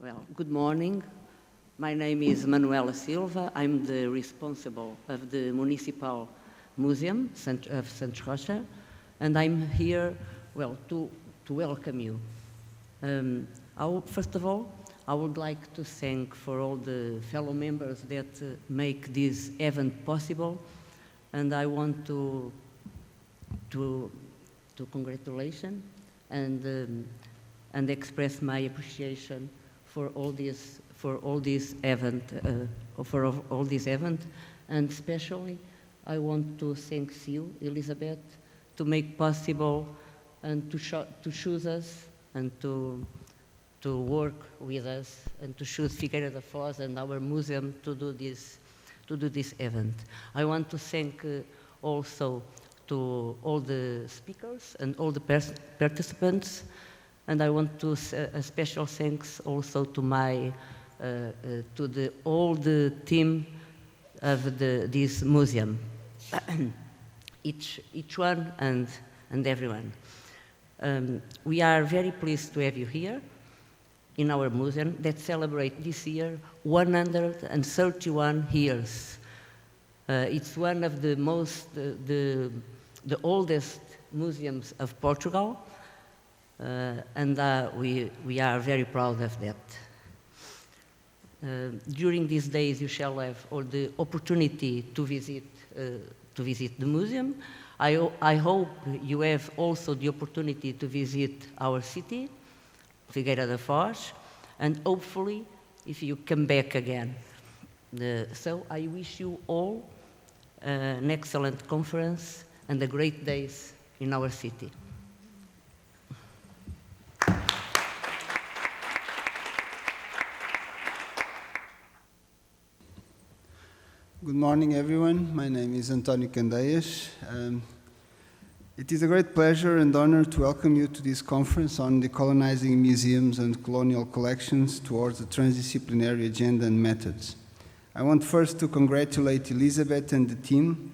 Well, good morning. My name is Manuela Silva. I'm the responsible of the Municipal Museum of Santos Rocha, and I'm here, well, to welcome you. First of all, I would like to thank for all the fellow members that make this event possible, and I want to congratulate and express my appreciation for all this event, and especially I want to thank you, Elizabeth, to make possible and to choose us and to work with us and to choose Figueira da Foz and our museum to do this event. I want to thank also to all the speakers and all the participants. And I want to a special thanks also to all the team of this museum, each one and everyone. We are very pleased to have you here in our museum that celebrate this year 131 years. It's one of the oldest museums of Portugal. And we are very proud of that. During these days, you shall have all the opportunity to visit the museum. I hope you have also the opportunity to visit our city, Figueira da Foz, and hopefully, if you come back again. So I wish you all an excellent conference and a great days in our city. Good morning, everyone. My name is António Candeias. It is a great pleasure and honor to welcome you to this conference on decolonizing museums and colonial collections towards a transdisciplinary agenda and methods. I want first to congratulate Elizabeth and the team,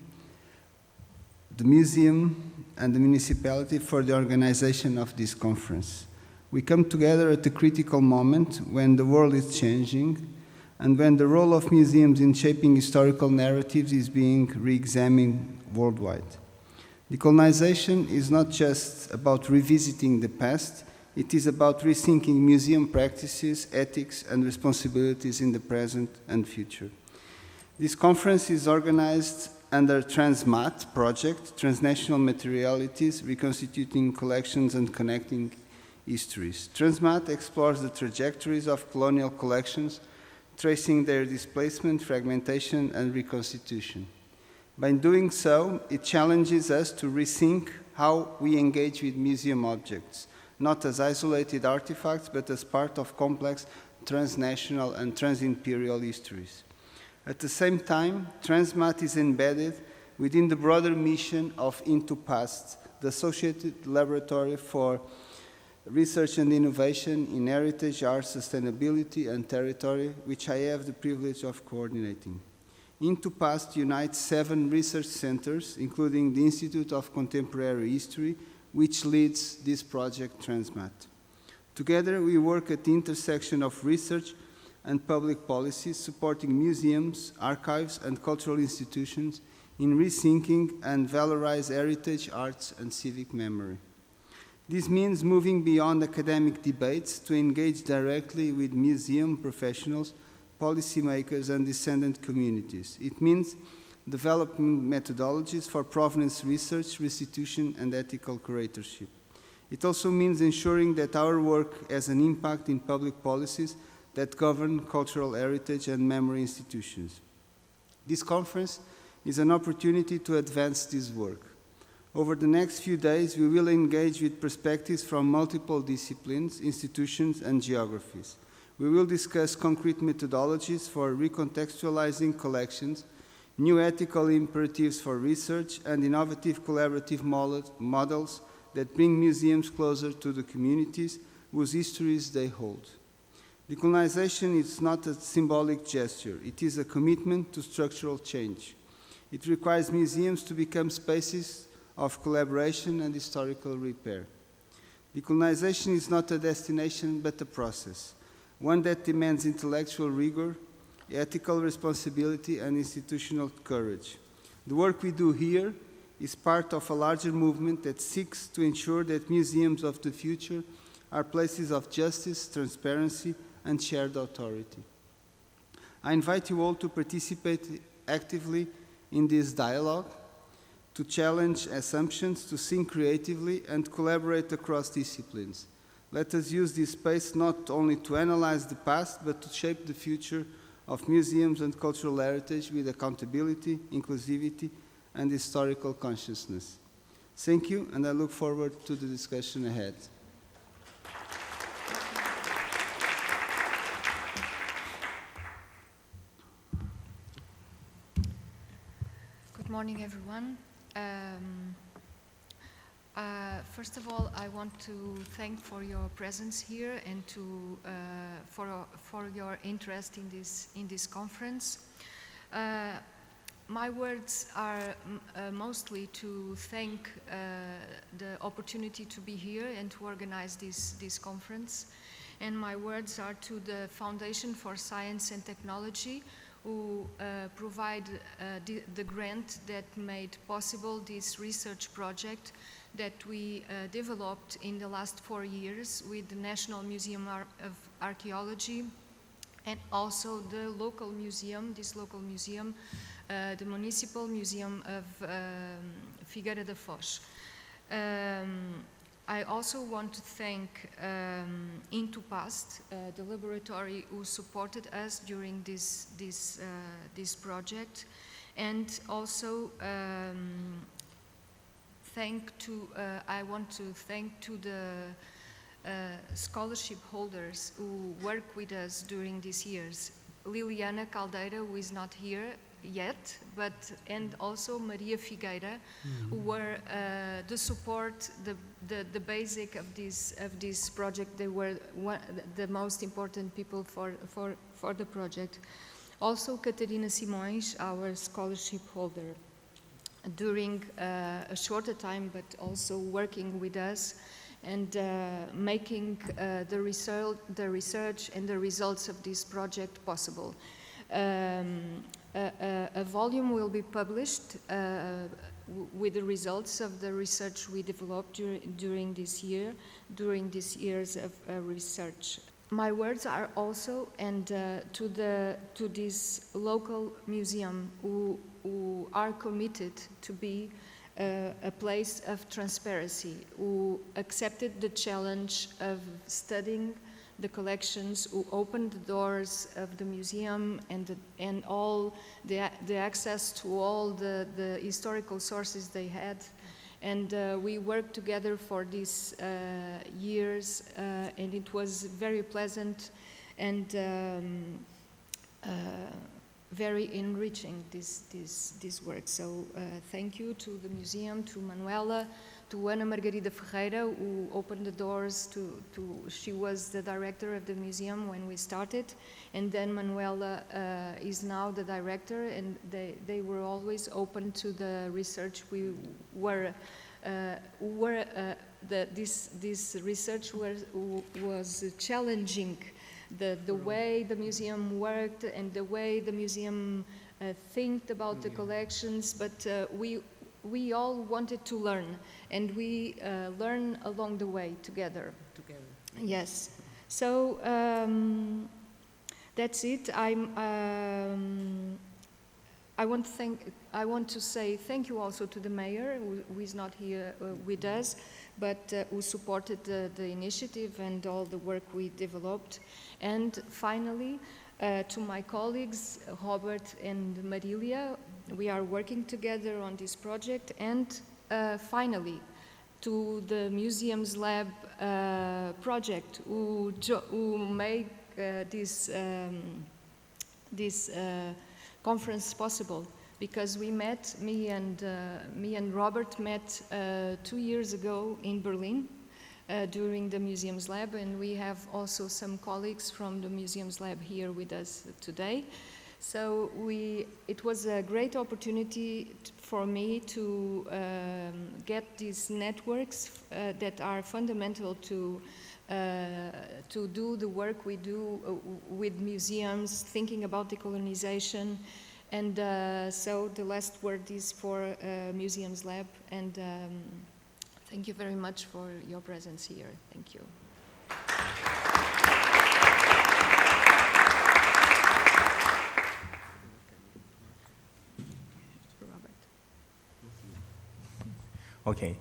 the museum and the municipality for the organization of this conference. We come together at a critical moment when the world is changing and when the role of museums in shaping historical narratives is being re-examined worldwide. Decolonization is not just about revisiting the past, it is about rethinking museum practices, ethics, and responsibilities in the present and future. This conference is organized under TRANSMATE project, Transnational Materialities, Reconstituting Collections and Connecting Histories. TRANSMATE explores the trajectories of colonial collections, tracing their displacement, fragmentation, and reconstitution. By doing so, it challenges us to rethink how we engage with museum objects, not as isolated artifacts, but as part of complex transnational and transimperial histories. At the same time, TRANSMATE is embedded within the broader mission of Into Past, the associated laboratory for research and innovation in heritage, art, sustainability, and territory, which I have the privilege of coordinating. Into Past unites 7 research centers, including the Institute of Contemporary History, which leads this project, TRANSMATE. Together, we work at the intersection of research and public policies, supporting museums, archives, and cultural institutions in rethinking and valorize heritage, arts, and civic memory. This means moving beyond academic debates to engage directly with museum professionals, policymakers, and descendant communities. It means developing methodologies for provenance research, restitution, and ethical curatorship. It also means ensuring that our work has an impact in public policies that govern cultural heritage and memory institutions. This conference is an opportunity to advance this work. Over the next few days, we will engage with perspectives from multiple disciplines, institutions, and geographies. We will discuss concrete methodologies for recontextualizing collections, new ethical imperatives for research, and innovative collaborative models that bring museums closer to the communities whose histories they hold. Decolonization is not a symbolic gesture. It is a commitment to structural change. It requires museums to become spaces of collaboration and historical repair. Decolonization is not a destination, but a process. one that demands intellectual rigor, ethical responsibility, and institutional courage. The work we do here is part of a larger movement that seeks to ensure that museums of the future are places of justice, transparency, and shared authority. I invite you all to participate actively in this dialogue, to challenge assumptions, to think creatively, and collaborate across disciplines. Let us use this space not only to analyze the past, but to shape the future of museums and cultural heritage with accountability, inclusivity, and historical consciousness. Thank you, and I look forward to the discussion ahead. Good morning, everyone. First of all, I want to thank for your presence here and to for your interest in this conference. My words are mostly to thank the opportunity to be here and to organize this conference. And my words are to the Foundation for Science and Technology, who provide the grant that made possible this research project that we developed in the last 4 years with the National Museum of Archaeology and also the local museum, the Municipal Museum of Figueira da Foz. I also want to thank Into Past, the laboratory who supported us during this project, and also I want to thank to the scholarship holders who work with us during these years. Liliana Caldeira, who is not here yet, and also Maria Figueira, who were the support, the basic of this project. They were the most important people for the project. Also, Catarina Simões, our scholarship holder, during a shorter time, but also working with us and making the research and the results of this project possible. A volume will be published with the results of the research we developed during these years of research. My words are also to this local museum who are committed to be a place of transparency, who accepted the challenge of studying the collections, who opened the doors of the museum and all the access to all the historical sources they had. And we worked together for these years, and it was very pleasant and very enriching, this work. So thank you to the museum, to Manuela, to Ana Margarida Ferreira, who opened the doors she was the director of the museum when we started, and then Manuela is now the director, and they were always open to the research this research was challenging the way the museum worked and the way the museum think about the collections, but we all wanted to learn, and we learn along the way together. Yes. So that's it. I want to say thank you also to the mayor, who is not here with us, but who supported the initiative and all the work we developed. And finally, to my colleagues, Robert and Marilia, we are working together on this project. And finally, to the Museums Lab project, who made this conference possible, because me and Robert met 2 years ago in Berlin during the Museums Lab, and we have also some colleagues from the Museums Lab here with us today. So it was a great opportunity for me to get these networks that are fundamental to to do the work we do with museums, thinking about decolonization. And so the last word is for Museums Lab, and thank you very much for your presence here. Thank you. Okay,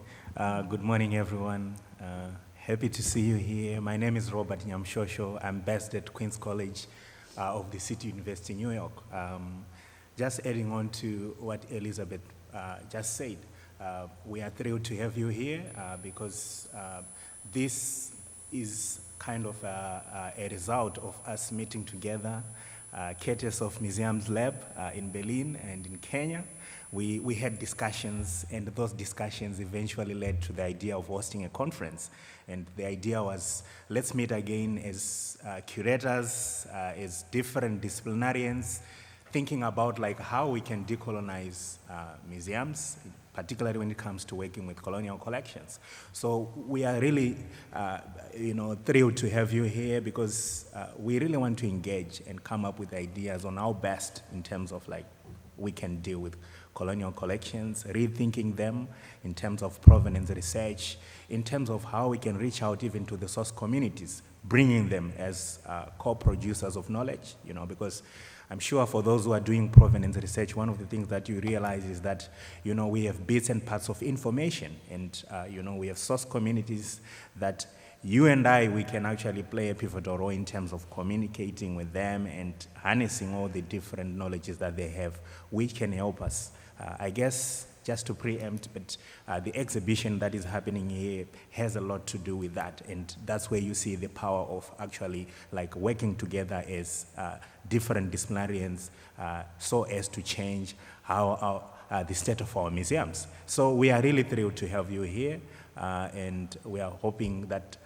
good morning everyone. Happy to see you here. My name is Robert Nyamshosho. I'm based at Queen's College of the City University, New York. Just adding on to what Elizabeth just said, we are thrilled to have you here because this is kind of a result of us meeting together, courtesy of Museums Lab in Berlin and in Kenya. We had discussions, and those discussions eventually led to the idea of hosting a conference. And the idea was, let's meet again as curators, as different disciplinarians, thinking about like how we can decolonize museums, particularly when it comes to working with colonial collections. So we are really, thrilled to have you here because we really want to engage and come up with ideas on how best in terms of like we can deal with colonial collections, rethinking them in terms of provenance research, in terms of how we can reach out even to the source communities, bringing them as co-producers of knowledge, because I'm sure for those who are doing provenance research, one of the things that you realize is that, we have bits and parts of information, and, we have source communities that you and I, we can actually play a pivotal role in terms of communicating with them and harnessing all the different knowledges that they have, which can help us. I guess, just to preempt, but the exhibition that is happening here has a lot to do with that, and that's where you see the power of actually like working together as different disciplinarians so as to change how the state of our museums. So we are really thrilled to have you here, and we are hoping that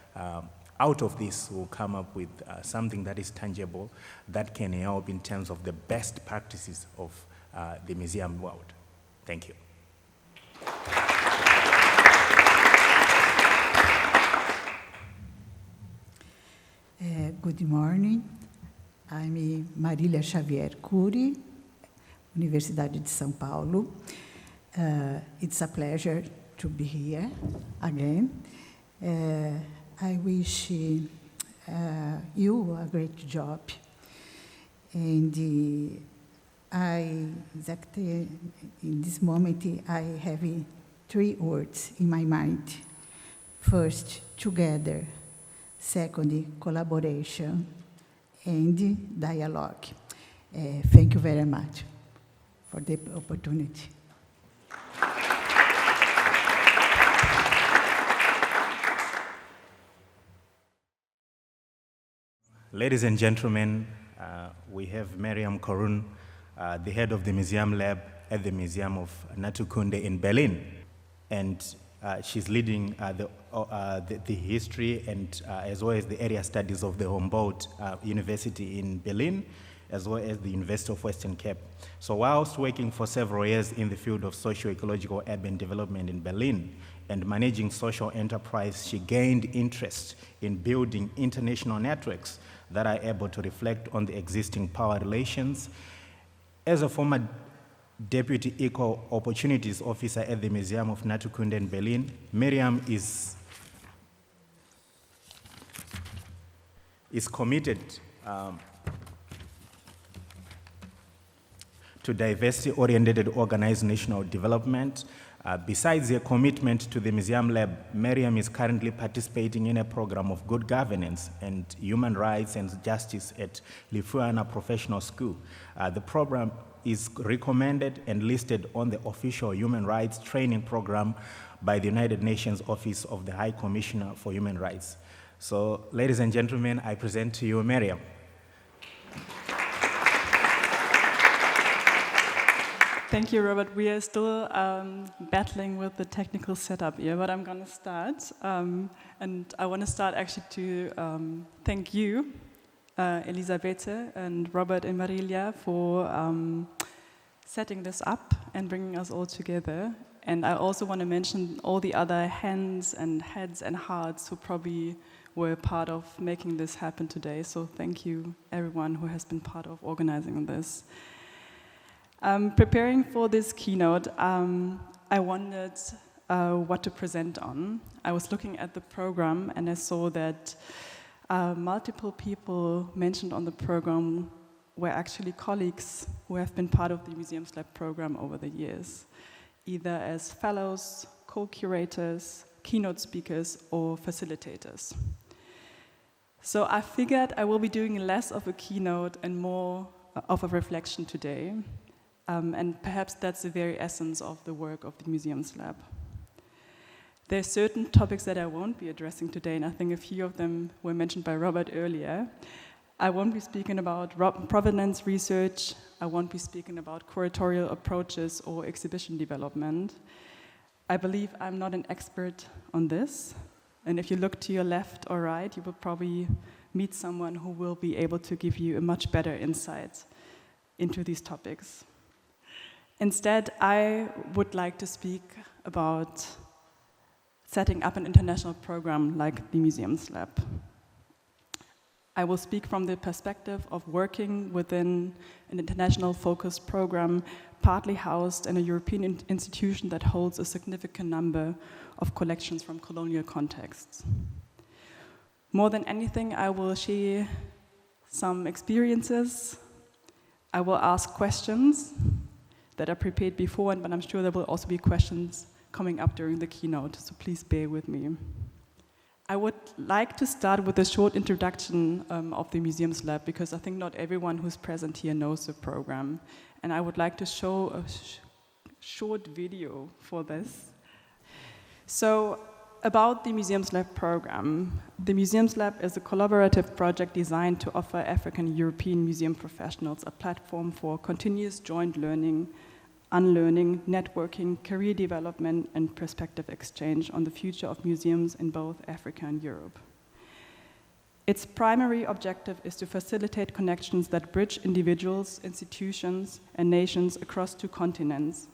out of this we'll come up with something that is tangible that can help in terms of the best practices of the museum world. Thank you. Good morning. I'm Marília Xavier Cury, Universidade de São Paulo. It's a pleasure to be here again. I wish you a great job. And exactly in this moment, I have 3 words in my mind. First, together. Second, collaboration. And dialogue. Thank you very much for the opportunity. Ladies and gentlemen, we have Miriam Korun, the head of the Museum Lab at the Museum of Naturkunde in Berlin. And she's leading the history and as well as the area studies of the Humboldt University in Berlin, as well as the University of Western Cape. So whilst working for several years in the field of socio-ecological urban development in Berlin and managing social enterprise, she gained interest in building international networks that are able to reflect on the existing power relations. As a former Deputy Equal Opportunities Officer at the Museum of Naturkunde in Berlin, Miriam is committed to diversity-oriented organized national development. Besides their commitment to the Museum Lab, Miriam is currently participating in a program of good governance and human rights and justice at Lithuania Professional School. The program is recommended and listed on the official human rights training program by the United Nations Office of the High Commissioner for Human Rights. So, ladies and gentlemen, I present to you Miriam. Thank you, Robert. We are still battling with the technical setup here, but I'm going to start. And I want to start actually to thank you, Elisabetta and Robert and Marília, for setting this up and bringing us all together. And I also want to mention all the other hands and heads and hearts who probably were part of making this happen today. So thank you, everyone who has been part of organizing this. Preparing for this keynote, I wondered what to present on. I was looking at the program and I saw that multiple people mentioned on the program were actually colleagues who have been part of the Museums Lab program over the years, either as fellows, co-curators, keynote speakers, or facilitators. So I figured I will be doing less of a keynote and more of a reflection today. And perhaps that's the very essence of the work of the Museums Lab. There are certain topics that I won't be addressing today, and I think a few of them were mentioned by Robert earlier. I won't be speaking about provenance research. I won't be speaking about curatorial approaches or exhibition development. I believe I'm not an expert on this. And if you look to your left or right, you will probably meet someone who will be able to give you a much better insight into these topics. Instead, I would like to speak about setting up an international program like the Museums Lab. I will speak from the perspective of working within an international focused program, partly housed in a European institution that holds a significant number of collections from colonial contexts. More than anything, I will share some experiences. I will ask questions that are prepared before, but I'm sure there will also be questions coming up during the keynote, so please bear with me. I would like to start with a short introduction of the Museums Lab, because I think not everyone who's present here knows the program. And I would like to show a short video for this. So, about the Museums Lab program. The Museums Lab is a collaborative project designed to offer African European museum professionals a platform for continuous joint learning, unlearning, networking, career development, and perspective exchange on the future of museums in both Africa and Europe. Its primary objective is to facilitate connections that bridge individuals, institutions, and nations across two continents,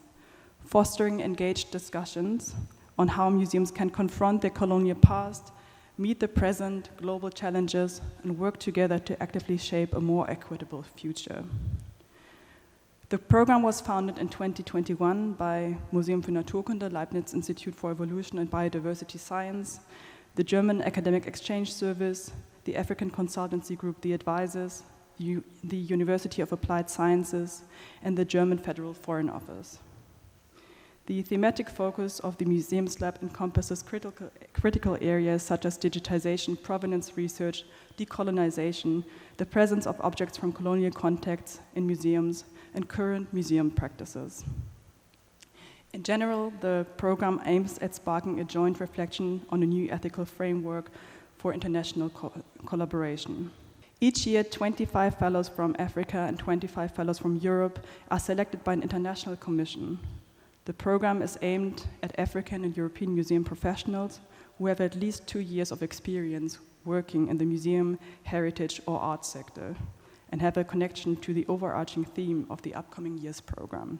fostering engaged discussions on how museums can confront their colonial past, meet the present global challenges, and work together to actively shape a more equitable future. The program was founded in 2021 by Museum für Naturkunde, Leibniz Institute for Evolution and Biodiversity Science, the German Academic Exchange Service, the African consultancy group The Advisors, the University of Applied Sciences, and the German Federal Foreign Office. The thematic focus of the Museums Lab encompasses critical areas such as digitization, provenance research, decolonization, the presence of objects from colonial contexts in museums, and current museum practices. In general, the program aims at sparking a joint reflection on a new ethical framework for international collaboration. Each year, 25 fellows from Africa and 25 fellows from Europe are selected by an international commission. The program is aimed at African and European museum professionals who have at least 2 years of experience working in the museum, heritage, or art sector, and have a connection to the overarching theme of the upcoming year's program.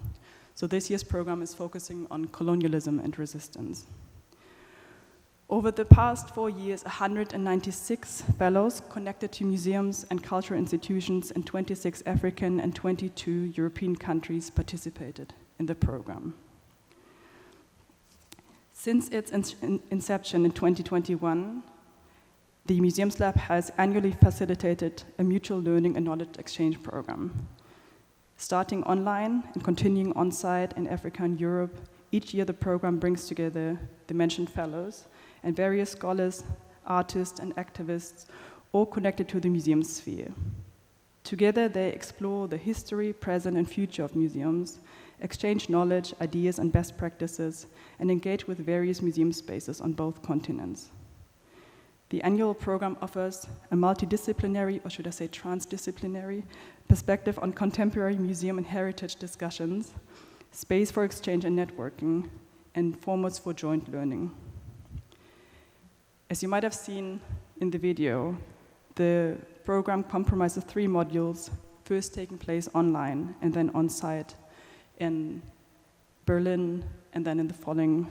So this year's program is focusing on colonialism and resistance. Over the past 4 years, 196 fellows connected to museums and cultural institutions in 26 African and 22 European countries participated in the program. Since its inception in 2021, the Museums Lab has annually facilitated a mutual learning and knowledge exchange program. Starting online and continuing on-site in Africa and Europe, each year the program brings together the mentioned fellows and various scholars, artists, and activists, all connected to the museum sphere. Together they explore the history, present, and future of museums, exchange knowledge, ideas, and best practices, and engage with various museum spaces on both continents. The annual program offers a multidisciplinary, or should I say transdisciplinary, perspective on contemporary museum and heritage discussions, space for exchange and networking, and formats for joint learning. As you might have seen in the video, the program comprises 3 modules, first taking place online and then on-site in Berlin, and then in the following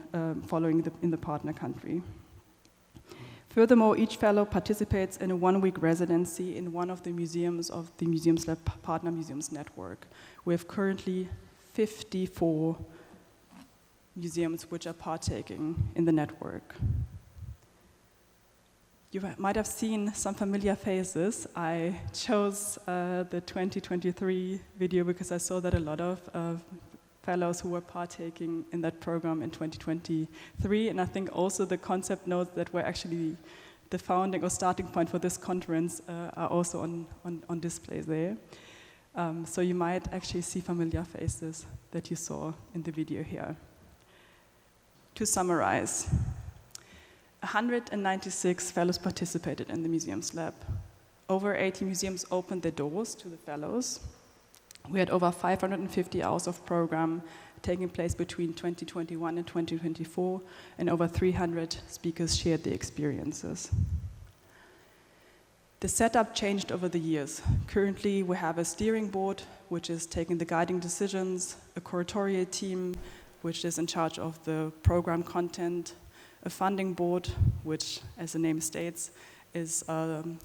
in the partner country. Furthermore, each fellow participates in a one-week residency in one of the museums of the Museums Lab Partner Museums Network. We have currently 54 museums which are partaking in the network. You might have seen some familiar faces. I chose the 2023 video because I saw that a lot of fellows who were partaking in that program in 2023, and I think also the concept notes that were actually the founding or starting point for this conference are also on display there. So you might actually see familiar faces that you saw in the video here. To summarize, 196 fellows participated in the Museums Lab. Over 80 museums opened their doors to the fellows. We had over 550 hours of program taking place between 2021 and 2024, and over 300 speakers shared their experiences. The setup changed over the years. Currently, we have a steering board, which is taking the guiding decisions, a curatorial team, which is in charge of the program content, a funding board, which, as the name states, is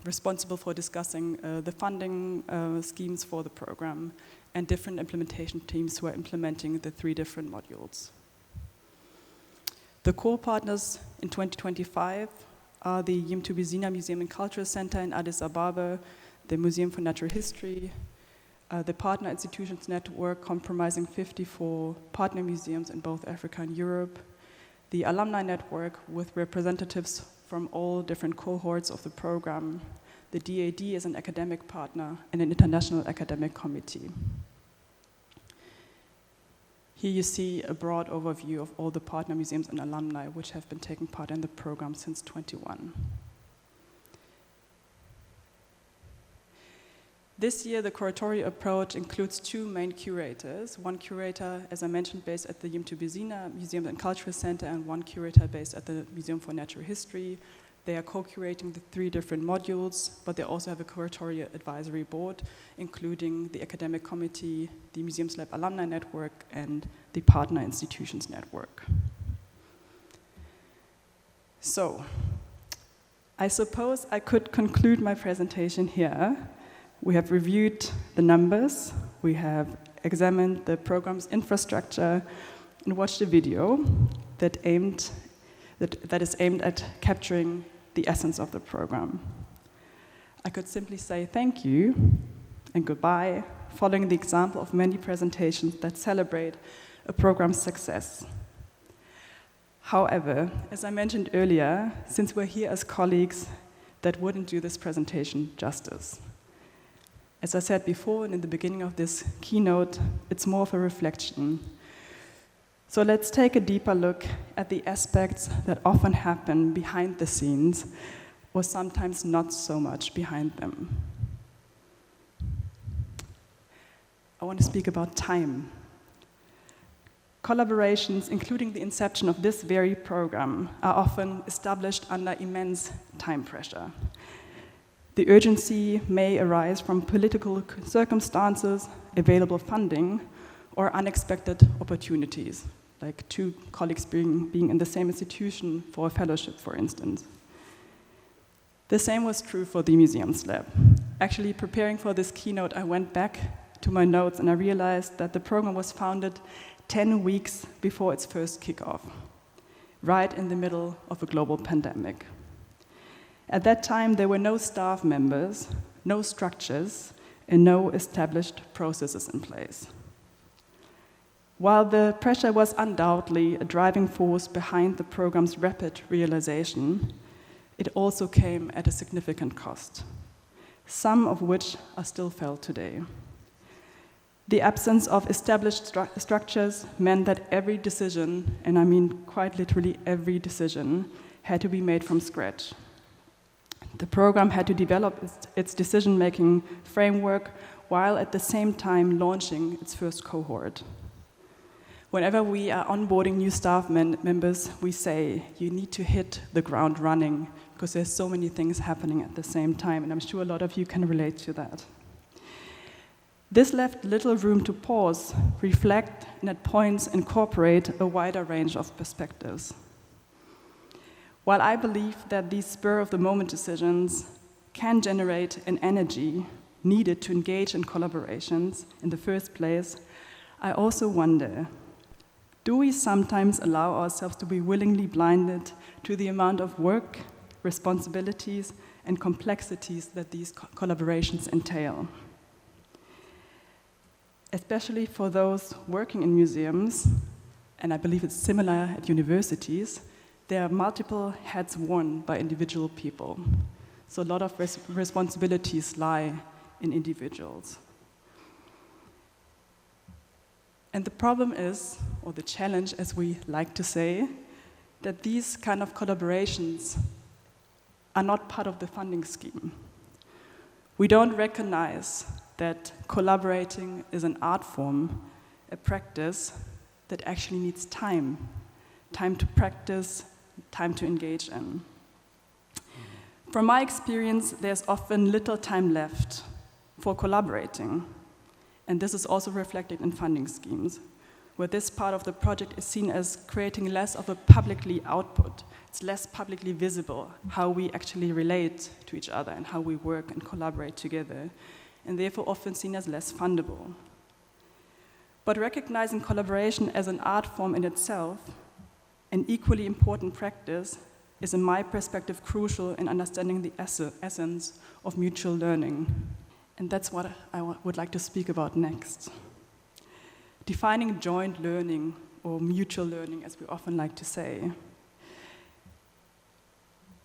responsible for discussing the funding schemes for the program, and different implementation teams who are implementing the 3 different modules. The core partners in 2025 are the Yimtubizina Museum and Cultural Center in Addis Ababa, the Museum for Natural History, the Partner Institutions Network comprising 54 partner museums in both Africa and Europe, the Alumni Network with representatives from all different cohorts of the program. The DAD is an academic partner and an international academic committee. Here you see a broad overview of all the partner museums and alumni which have been taking part in the program since 2021. This year, the curatorial approach includes 2 main curators. One curator, as I mentioned, based at the Yimtubizina Museum and Cultural Center, and one curator based at the Museum for Natural History. They are co-curating the 3 different modules, but they also have a curatorial advisory board, including the academic committee, the Museums Lab Alumni Network, and the Partner Institutions Network. So, I suppose I could conclude my presentation here. We have reviewed the numbers, we have examined the program's infrastructure, and watched a video that is aimed at capturing the essence of the program. I could simply say thank you and goodbye, following the example of many presentations that celebrate a program's success. However, as I mentioned earlier, since we're here as colleagues, that wouldn't do this presentation justice. As I said before and in the beginning of this keynote, it's more of a reflection. So let's take a deeper look at the aspects that often happen behind the scenes, or sometimes not so much behind them. I want to speak about time. Collaborations, including the inception of this very program, are often established under immense time pressure. The urgency may arise from political circumstances, available funding, or unexpected opportunities, like 2 colleagues being in the same institution for a fellowship, for instance. The same was true for the Museums Lab. Actually, preparing for this keynote, I went back to my notes and I realized that the program was founded 10 weeks before its first kickoff, right in the middle of a global pandemic. At that time, there were no staff members, no structures, and no established processes in place. While the pressure was undoubtedly a driving force behind the program's rapid realization, it also came at a significant cost, some of which are still felt today. The absence of established structures meant that every decision, and I mean quite literally every decision, had to be made from scratch. The program had to develop its decision-making framework while at the same time launching its first cohort. Whenever we are onboarding new staff members, we say, you need to hit the ground running because there's so many things happening at the same time, and I'm sure a lot of you can relate to that. This left little room to pause, reflect, and at points incorporate a wider range of perspectives. While I believe that these spur-of-the-moment decisions can generate an energy needed to engage in collaborations in the first place, I also wonder, do we sometimes allow ourselves to be willingly blinded to the amount of work, responsibilities, and complexities that these collaborations entail? Especially for those working in museums, and I believe it's similar at universities, there are multiple hats worn by individual people. So a lot of responsibilities lie in individuals. And the problem is, or the challenge as we like to say, that these kind of collaborations are not part of the funding scheme. We don't recognize that collaborating is an art form, a practice that actually needs time to practice, time to engage in. From my experience, there's often little time left for collaborating, and this is also reflected in funding schemes, where this part of the project is seen as creating less of a publicly output. It's less publicly visible how we actually relate to each other and how we work and collaborate together, and therefore often seen as less fundable. But recognizing collaboration as an art form in itself, an equally important practice, is in my perspective crucial in understanding the essence of mutual learning. And that's what I would like to speak about next. Defining joint learning, or mutual learning as we often like to say.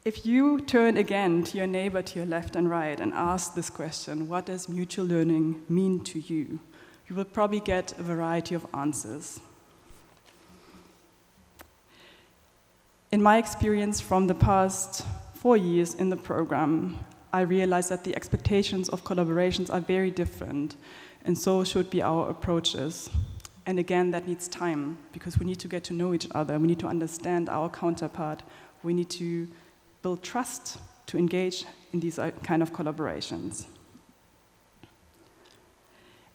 If you turn again to your neighbor to your left and right and ask this question, what does mutual learning mean to you? You will probably get a variety of answers. In my experience from the past 4 years in the program, I realized that the expectations of collaborations are very different, and so should be our approaches. And again, that needs time, because we need to get to know each other, we need to understand our counterpart, we need to build trust to engage in these kind of collaborations.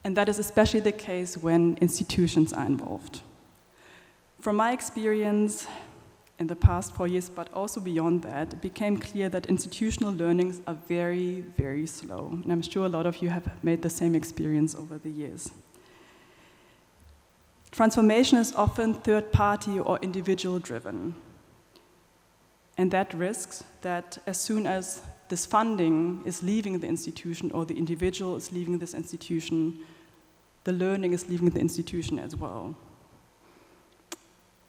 And that is especially the case when institutions are involved. From my experience in the past 4 years, but also beyond that, it became clear that institutional learnings are very, very slow. And I'm sure a lot of you have made the same experience over the years. Transformation is often third-party or individual-driven. And that risks that as soon as this funding is leaving the institution or the individual is leaving this institution, the learning is leaving the institution as well.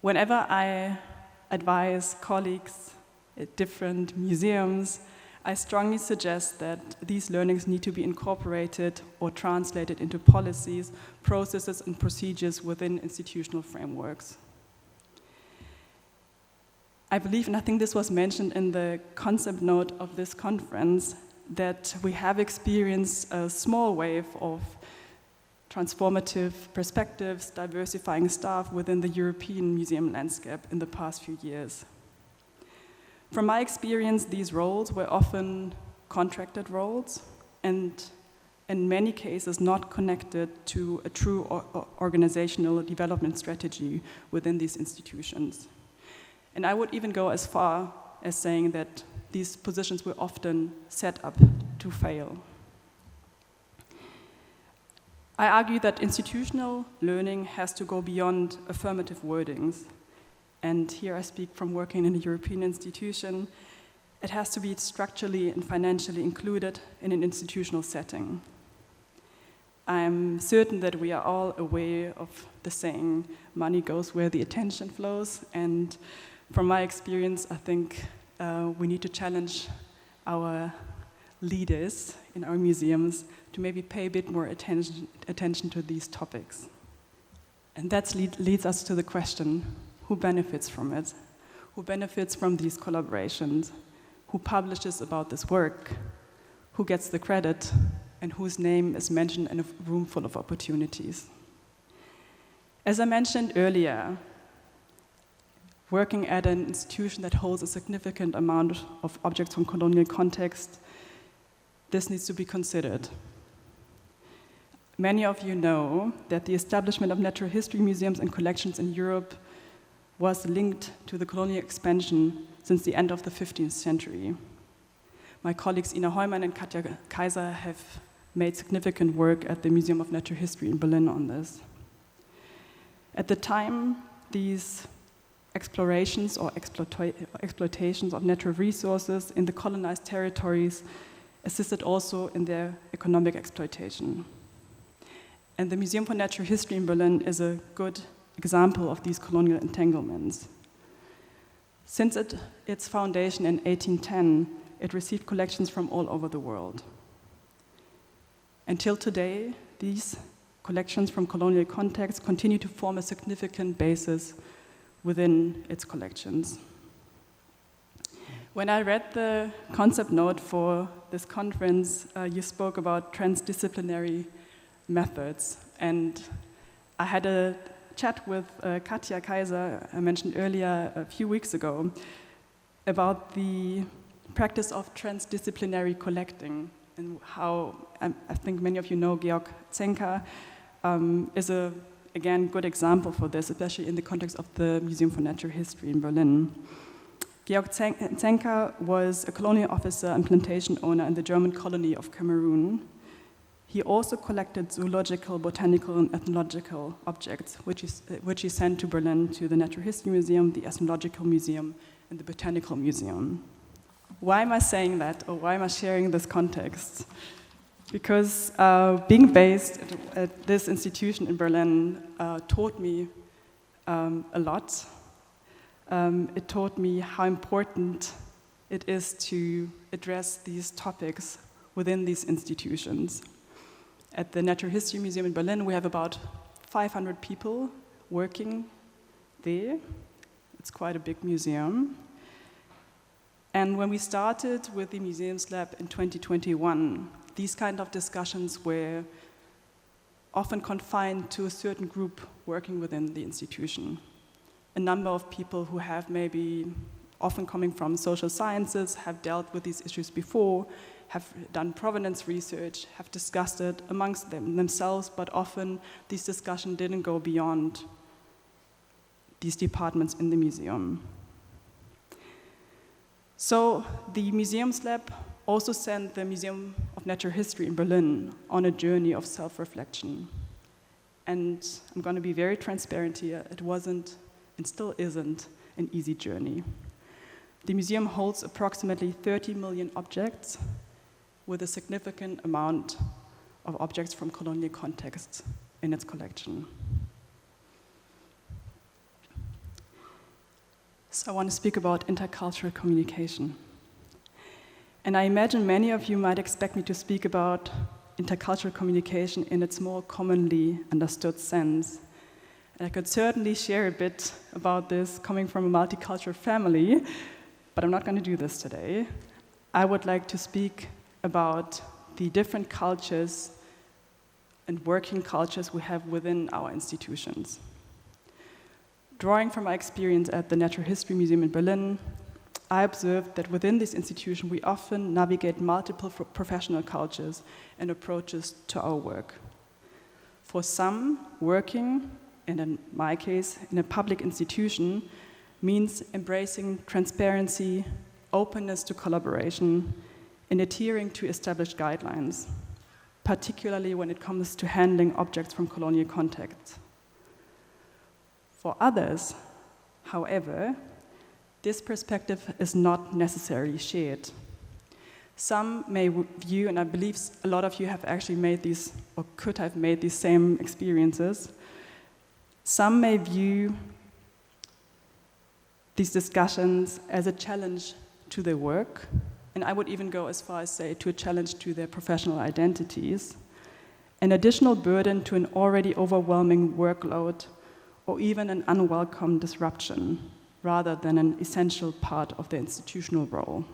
Whenever I advise colleagues at different museums, I strongly suggest that these learnings need to be incorporated or translated into policies, processes, and procedures within institutional frameworks. I believe, and I think this was mentioned in the concept note of this conference, that we have experienced a small wave of transformative perspectives, diversifying staff within the European museum landscape in the past few years. From my experience, these roles were often contracted roles and in many cases not connected to a true organizational development strategy within these institutions. And I would even go as far as saying that these positions were often set up to fail. I argue that institutional learning has to go beyond affirmative wordings. And here I speak from working in a European institution. It has to be structurally and financially included in an institutional setting. I'm certain that we are all aware of the saying, money goes where the attention flows. And from my experience, I think we need to challenge our leaders in our museums to maybe pay a bit more attention to these topics. And that leads us to the question, who benefits from it? Who benefits from these collaborations? Who publishes about this work? Who gets the credit? And whose name is mentioned in a room full of opportunities? As I mentioned earlier, working at an institution that holds a significant amount of objects from colonial context, this needs to be considered. Many of you know that the establishment of natural history museums and collections in Europe was linked to the colonial expansion since the end of the 15th century. My colleagues Ina Heumann and Katja Kaiser have made significant work at the Museum of Natural History in Berlin on this. At the time, these explorations or exploitations of natural resources in the colonized territories assisted also in their economic exploitation. And the Museum for Natural History in Berlin is a good example of these colonial entanglements. Since its foundation in 1810, it received collections from all over the world. Until today, these collections from colonial contexts continue to form a significant basis within its collections. When I read the concept note for this conference, you spoke about transdisciplinary methods, and I had a chat with Katja Kaiser, I mentioned earlier a few weeks ago, about the practice of transdisciplinary collecting and how, I think many of you know Georg Zenker is a, again, good example for this, especially in the context of the Museum for Natural History in Berlin. Georg Zenker was a colonial officer and plantation owner in the German colony of Cameroon. He also collected zoological, botanical, and ethnological objects, which he sent to Berlin to the Natural History Museum, the Ethnological Museum, and the Botanical Museum. Why am I saying that, or why am I sharing this context? Because being based at this institution in Berlin taught me a lot. It taught me how important it is to address these topics within these institutions. At the Natural History Museum in Berlin, we have about 500 people working there. It's quite a big museum. And when we started with the Museums Lab in 2021, these kind of discussions were often confined to a certain group working within the institution. A number of people who have maybe, often coming from social sciences, have dealt with these issues before, have done provenance research, have discussed it amongst themselves, but often these discussions didn't go beyond these departments in the museum. So the Museums Lab also sent the Museum of Natural History in Berlin on a journey of self-reflection. And I'm going to be very transparent here, it wasn't and still isn't an easy journey. The museum holds approximately 30 million objects with a significant amount of objects from colonial contexts in its collection. So I want to speak about intercultural communication. And I imagine many of you might expect me to speak about intercultural communication in its more commonly understood sense. And I could certainly share a bit about this coming from a multicultural family, but I'm not going to do this today. I would like to speak about the different cultures and working cultures we have within our institutions. Drawing from my experience at the Natural History Museum in Berlin, I observed that within this institution we often navigate multiple professional cultures and approaches to our work. For some, working, and in my case, in a public institution, means embracing transparency, openness to collaboration, and adhering to established guidelines, particularly when it comes to handling objects from colonial contexts. For others, however, this perspective is not necessarily shared. Some may view, and I believe a lot of you have actually made these, or could have made these same experiences, some may view these discussions as a challenge to their work, and I would even go as far as say to a challenge to their professional identities, an additional burden to an already overwhelming workload, or even an unwelcome disruption, rather than an essential part of the institutional role.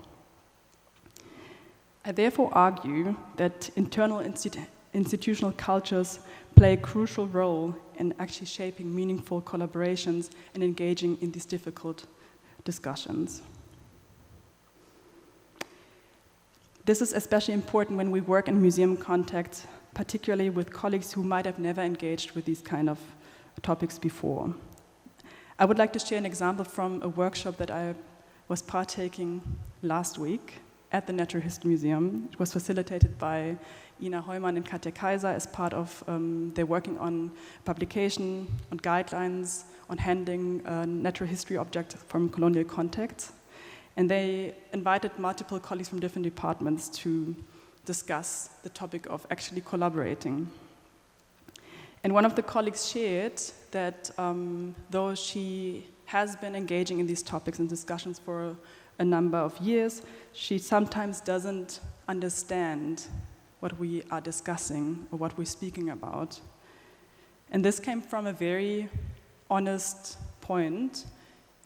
I therefore argue that internal institutional cultures play a crucial role in actually shaping meaningful collaborations and engaging in these difficult discussions. This is especially important when we work in museum contexts, particularly with colleagues who might have never engaged with these kind of topics before. I would like to share an example from a workshop that I was partaking last week at the Natural History Museum. It was facilitated by Ina Heumann and Katja Kaiser as part of, they're working on publication, on guidelines, on handling natural history objects from colonial contexts. And they invited multiple colleagues from different departments to discuss the topic of actually collaborating. And one of the colleagues shared that though she has been engaging in these topics and discussions for a number of years, she sometimes doesn't understand what we are discussing or what we're speaking about. And this came from a very honest point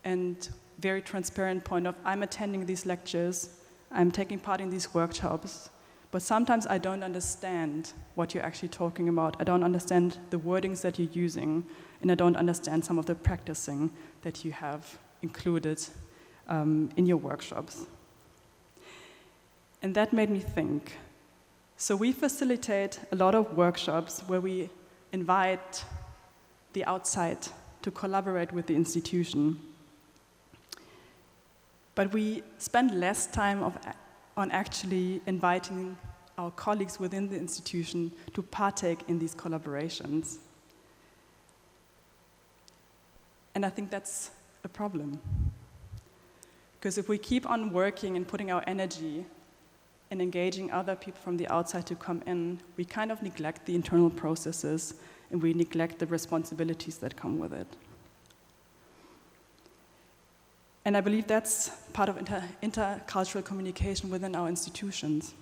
and very transparent point of, I'm attending these lectures, I'm taking part in these workshops, but sometimes I don't understand what you're actually talking about. I don't understand the wordings that you're using, and I don't understand some of the practicing that you have included in your workshops. And that made me think. So we facilitate a lot of workshops where we invite the outside to collaborate with the institution. But we spend less time on actually inviting our colleagues within the institution to partake in these collaborations. And I think that's a problem. Because if we keep on working and putting our energy and engaging other people from the outside to come in, we kind of neglect the internal processes and we neglect the responsibilities that come with it. And I believe that's part of intercultural communication within our institutions.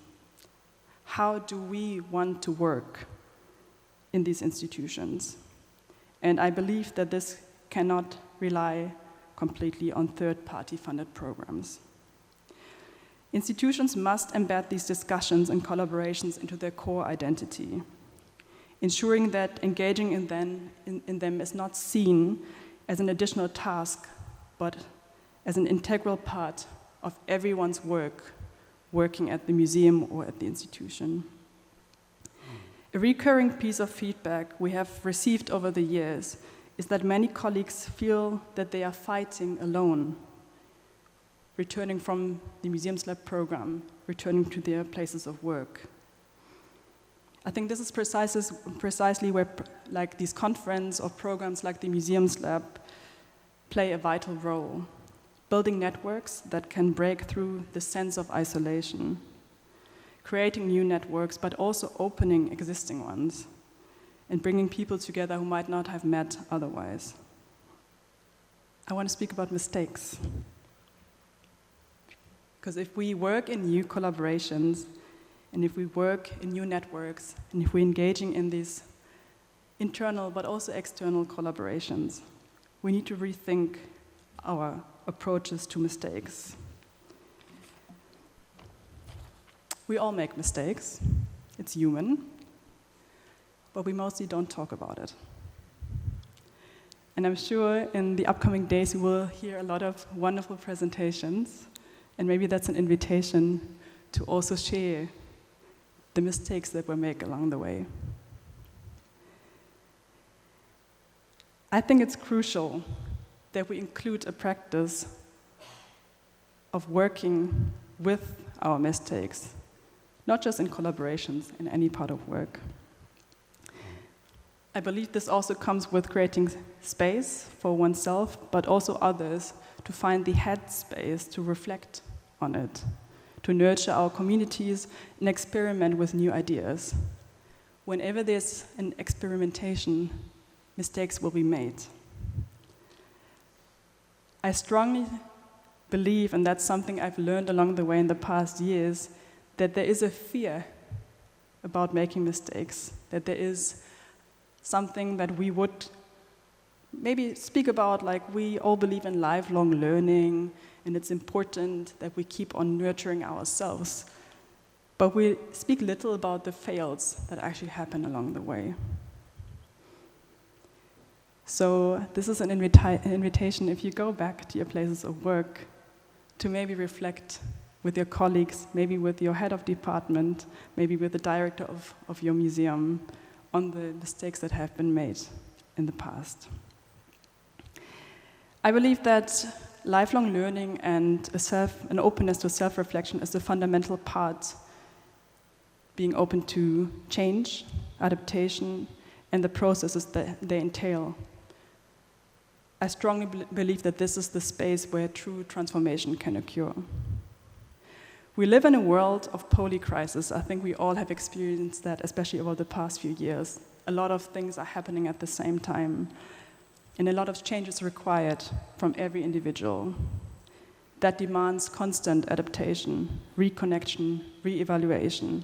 How do we want to work in these institutions? And I believe that this cannot rely completely on third-party funded programs. Institutions must embed these discussions and collaborations into their core identity, ensuring that engaging in them is not seen as an additional task, but as an integral part of everyone's work, working at the museum or at the institution. A recurring piece of feedback we have received over the years is that many colleagues feel that they are fighting alone, returning from the Museums Lab program, returning to their places of work. I think this is precisely where like these conferences or programs like the Museums Lab play a vital role, building networks that can break through the sense of isolation, creating new networks, but also opening existing ones, and bringing people together who might not have met otherwise. I want to speak about mistakes. Because if we work in new collaborations, and if we work in new networks, and if we're engaging in these internal but also external collaborations, we need to rethink our approaches to mistakes. We all make mistakes. It's human. But we mostly don't talk about it. And I'm sure in the upcoming days we will hear a lot of wonderful presentations, and maybe that's an invitation to also share the mistakes that we make along the way. I think it's crucial that we include a practice of working with our mistakes, not just in collaborations, in any part of work. I believe this also comes with creating space for oneself, but also others, to find the headspace to reflect on it, to nurture our communities and experiment with new ideas. Whenever there's an experimentation, mistakes will be made. I strongly believe, and that's something I've learned along the way in the past years, that there is a fear about making mistakes, that there is something that we would maybe speak about, like we all believe in lifelong learning, and it's important that we keep on nurturing ourselves. But we speak little about the fails that actually happen along the way. So this is an invitation, if you go back to your places of work, to maybe reflect with your colleagues, maybe with your head of department, maybe with the director of your museum, on the mistakes that have been made in the past. I believe that lifelong learning and an openness to self-reflection is a fundamental part, being open to change, adaptation, and the processes that they entail. I strongly believe that this is the space where true transformation can occur. We live in a world of polycrisis. I think we all have experienced that, especially over the past few years. A lot of things are happening at the same time, and a lot of change is required from every individual. That demands constant adaptation, reconnection, re-evaluation.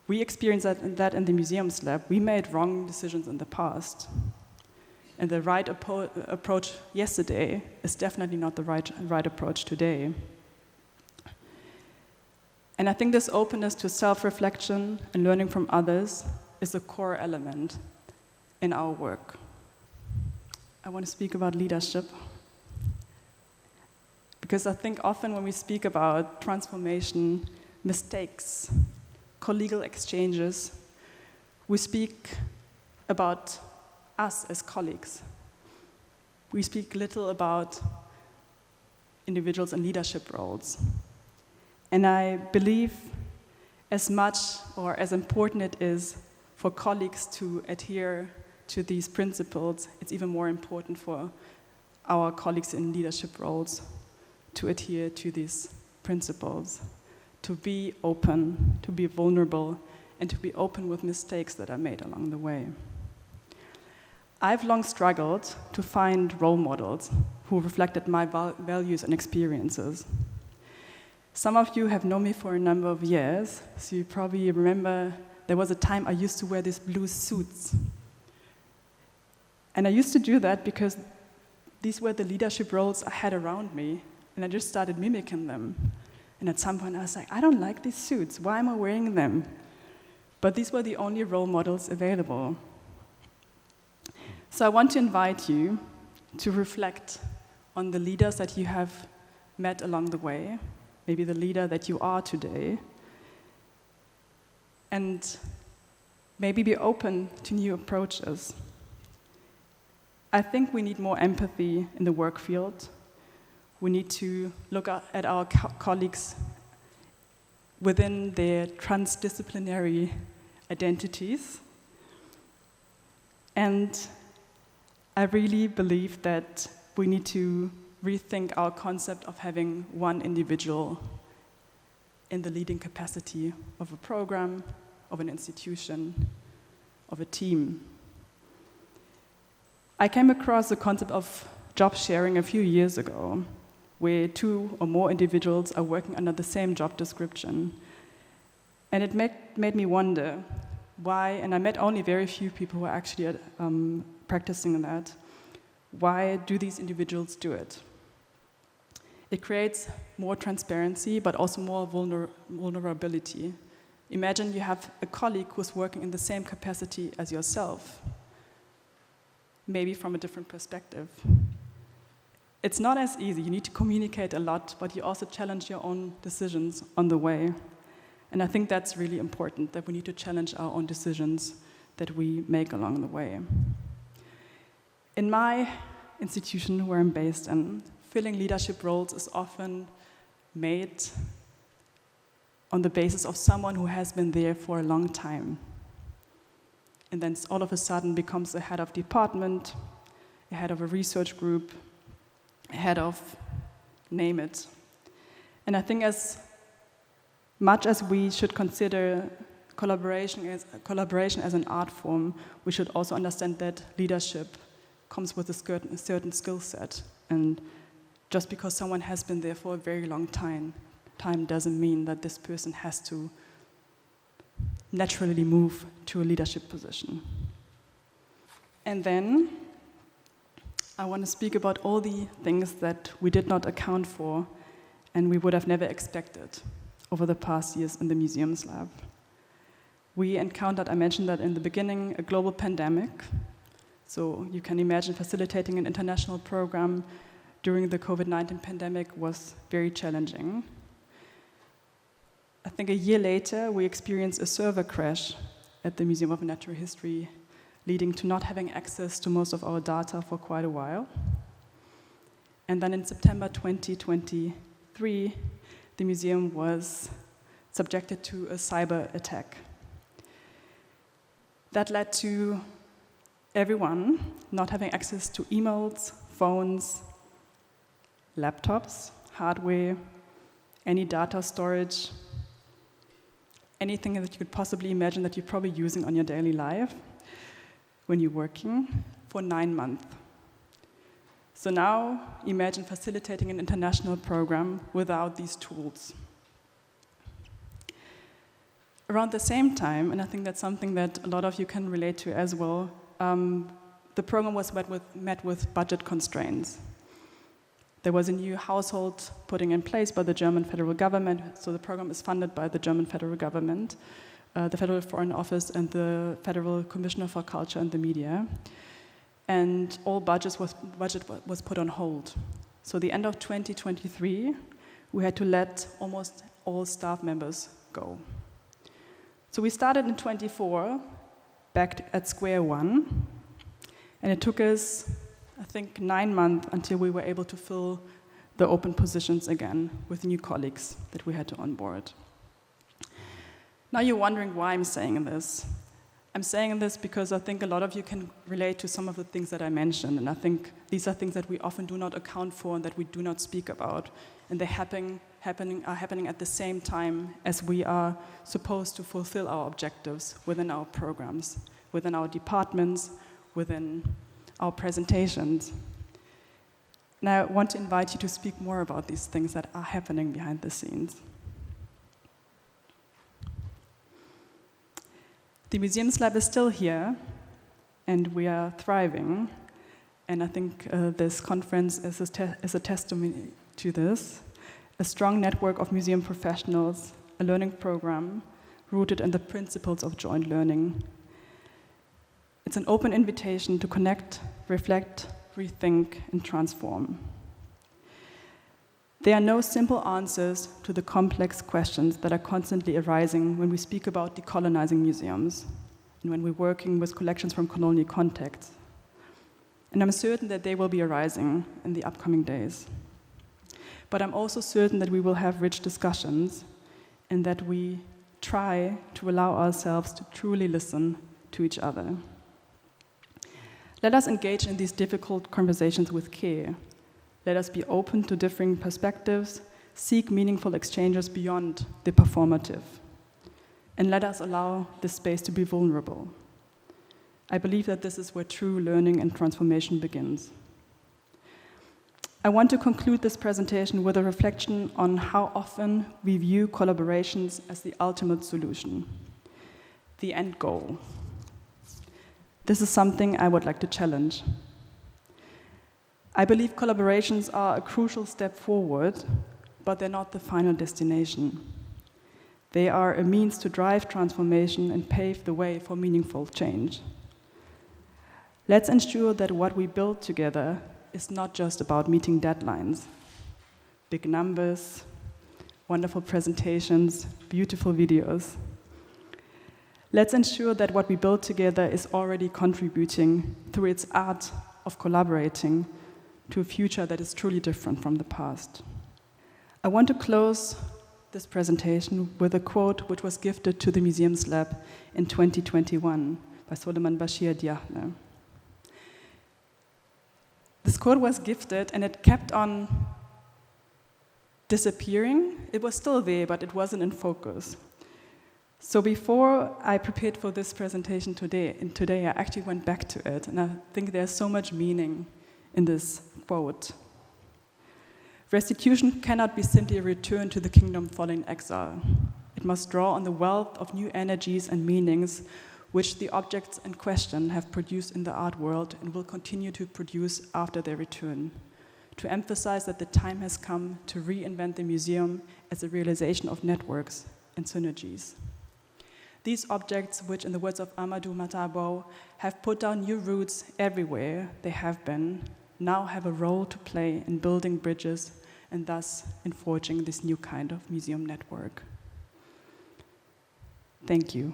We experienced that in the museums lab. We made wrong decisions in the past. And the right approach yesterday is definitely not the right approach today. And I think this openness to self-reflection and learning from others is a core element in our work. I want to speak about leadership, because I think often when we speak about transformation, mistakes, collegial exchanges, we speak about us as colleagues. We speak little about individuals in leadership roles. And I believe as much or as important it is for colleagues to adhere to these principles, it's even more important for our colleagues in leadership roles to adhere to these principles, to be open, to be vulnerable, and to be open with mistakes that are made along the way. I've long struggled to find role models who reflected my values and experiences. Some of you have known me for a number of years, so you probably remember there was a time I used to wear these blue suits. And I used to do that because these were the leadership roles I had around me, and I just started mimicking them. And at some point I was like, I don't like these suits, why am I wearing them? But these were the only role models available. So I want to invite you to reflect on the leaders that you have met along the way, maybe the leader that you are today, and maybe be open to new approaches. I think we need more empathy in the work field. We need to look at our colleagues within their transdisciplinary identities. And I really believe that we need to rethink our concept of having one individual in the leading capacity of a program, of an institution, of a team. I came across the concept of job sharing a few years ago, where 2 or more individuals are working under the same job description. And it made me wonder why, and I met only very few people who are actually practicing that, why do these individuals do it? It creates more transparency, but also more vulnerability. Imagine you have a colleague who's working in the same capacity as yourself, maybe from a different perspective. It's not as easy. You need to communicate a lot, but you also challenge your own decisions on the way. And I think that's really important, that we need to challenge our own decisions that we make along the way. In my institution where I'm based in, filling leadership roles is often made on the basis of someone who has been there for a long time. And then all of a sudden becomes a head of department, a head of a research group, a head of name it. And I think as much as we should consider collaboration as an art form, we should also understand that leadership comes with a certain skill set. And just because someone has been there for a very long time doesn't mean that this person has to naturally move to a leadership position. And then I want to speak about all the things that we did not account for and we would have never expected over the past years in the museums lab. We encountered, I mentioned that in the beginning, a global pandemic. So you can imagine facilitating an international program during the COVID-19 pandemic was very challenging. I think a year later, we experienced a server crash at the Museum of Natural History, leading to not having access to most of our data for quite a while. And then in September 2023, the museum was subjected to a cyber attack. That led to everyone not having access to emails, phones, laptops, hardware, any data storage, anything that you could possibly imagine that you're probably using on your daily life when you're working for 9 months. So now imagine facilitating an international program without these tools. Around the same time, and I think that's something that a lot of you can relate to as well, the program was met with budget constraints. There was a new household putting in place by the German federal government, so the program is funded by the German federal government, the Federal Foreign Office and the Federal Commissioner for Culture and the Media. And all budget was put on hold. So the end of 2023, we had to let almost all staff members go. So we started in 24, back at square one, and it took us, I think, 9 months until we were able to fill the open positions again with new colleagues that we had to onboard. Now you're wondering why I'm saying this. I'm saying this because I think a lot of you can relate to some of the things that I mentioned, and I think these are things that we often do not account for and that we do not speak about, and they're happening at the same time as we are supposed to fulfill our objectives within our programs, within our departments, within our presentations. And I want to invite you to speak more about these things that are happening behind the scenes. The Museums Lab is still here, and we are thriving. And I think this conference is a testimony to this. A strong network of museum professionals, a learning program rooted in the principles of joint learning. It's an open invitation to connect, reflect, rethink, and transform. There are no simple answers to the complex questions that are constantly arising when we speak about decolonizing museums and when we're working with collections from colonial contexts. And I'm certain that they will be arising in the upcoming days. But I'm also certain that we will have rich discussions and that we try to allow ourselves to truly listen to each other. Let us engage in these difficult conversations with care. Let us be open to differing perspectives, seek meaningful exchanges beyond the performative, and let us allow this space to be vulnerable. I believe that this is where true learning and transformation begins. I want to conclude this presentation with a reflection on how often we view collaborations as the ultimate solution, the end goal. This is something I would like to challenge. I believe collaborations are a crucial step forward, but they're not the final destination. They are a means to drive transformation and pave the way for meaningful change. Let's ensure that what we build together is not just about meeting deadlines, big numbers, wonderful presentations, beautiful videos. Let's ensure that what we build together is already contributing through its art of collaborating to a future that is truly different from the past. I want to close this presentation with a quote which was gifted to the Museums Lab in 2021 by Suleiman Bashir Diakhne. This quote was gifted and it kept on disappearing. It was still there, but it wasn't in focus. So before I prepared for this presentation today, I actually went back to it, and I think there's so much meaning in this quote. Restitution cannot be simply a return to the kingdom following exile. It must draw on the wealth of new energies and meanings which the objects in question have produced in the art world and will continue to produce after their return, to emphasize that the time has come to reinvent the museum as a realization of networks and synergies. These objects, which in the words of Amadou Matabo, have put down new roots everywhere they have been, now have a role to play in building bridges and thus in forging this new kind of museum network. Thank you.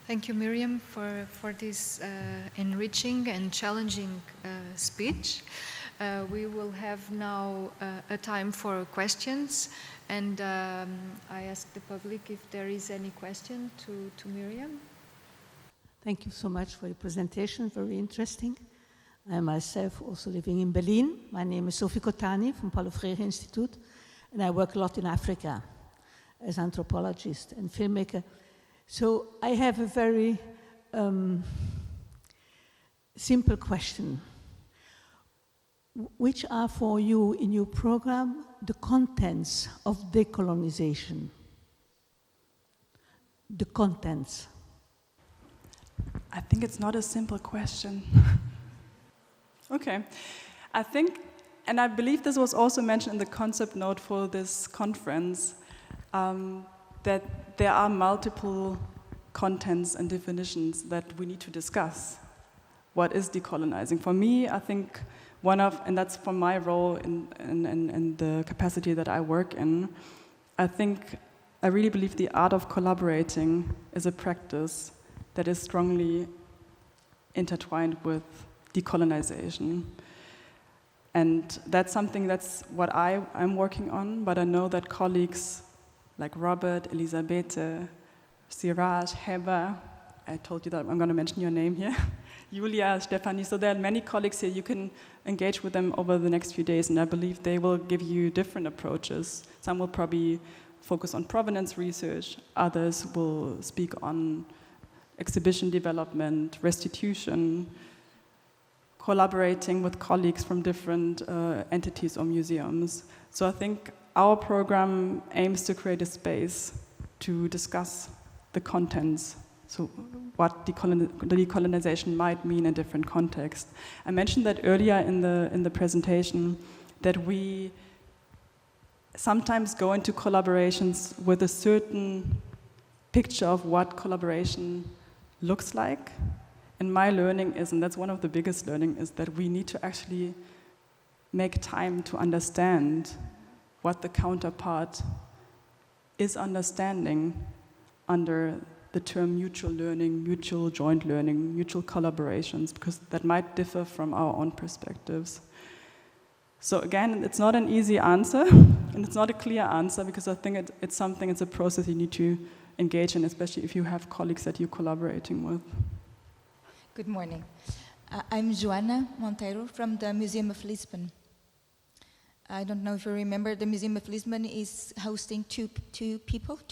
Thank you, Miriam, for this enriching and challenging speech. We will have now a time for questions, and I ask the public if there is any question to Miriam. Thank you so much for your presentation, very interesting. I myself also living in Berlin. My name is Sophie Kotani from Paulo Freire Institute, and I work a lot in Africa as anthropologist and filmmaker. So I have a very simple question. Which are for you in your program the contents of decolonization? The contents. I think it's not a simple question. Okay. I think, and I believe this was also mentioned in the concept note for this conference, that there are multiple contents and definitions that we need to discuss. What is decolonizing? For me, I think and that's from my role in the capacity that I work in, I really believe the art of collaborating is a practice that is strongly intertwined with decolonization. And that's something that's what I'm working on, but I know that colleagues like Robert, Elisabeth, Siraj, Heba, I told you that I'm going to mention your name here, Julia, Stefanie, so there are many colleagues here. You can engage with them over the next few days, and I believe they will give you different approaches. Some will probably focus on provenance research, others will speak on exhibition development, restitution, collaborating with colleagues from different entities or museums. So I think our program aims to create a space to discuss the contents, so what the decolonization might mean in different contexts. I mentioned that earlier in the presentation, that we sometimes go into collaborations with a certain picture of what collaboration looks like. And my learning is, and that's one of the biggest learning, is that we need to actually make time to understand what the counterpart is understanding under the term mutual learning, mutual joint learning, mutual collaborations, because that might differ from our own perspectives. So again, it's not an easy answer, and it's not a clear answer, because I think it's a process you need to engage in, especially if you have colleagues that you're collaborating with. Good morning. I'm Joana Monteiro from the Museum of Lisbon. I don't know if you remember, the Museum of Lisbon is hosting two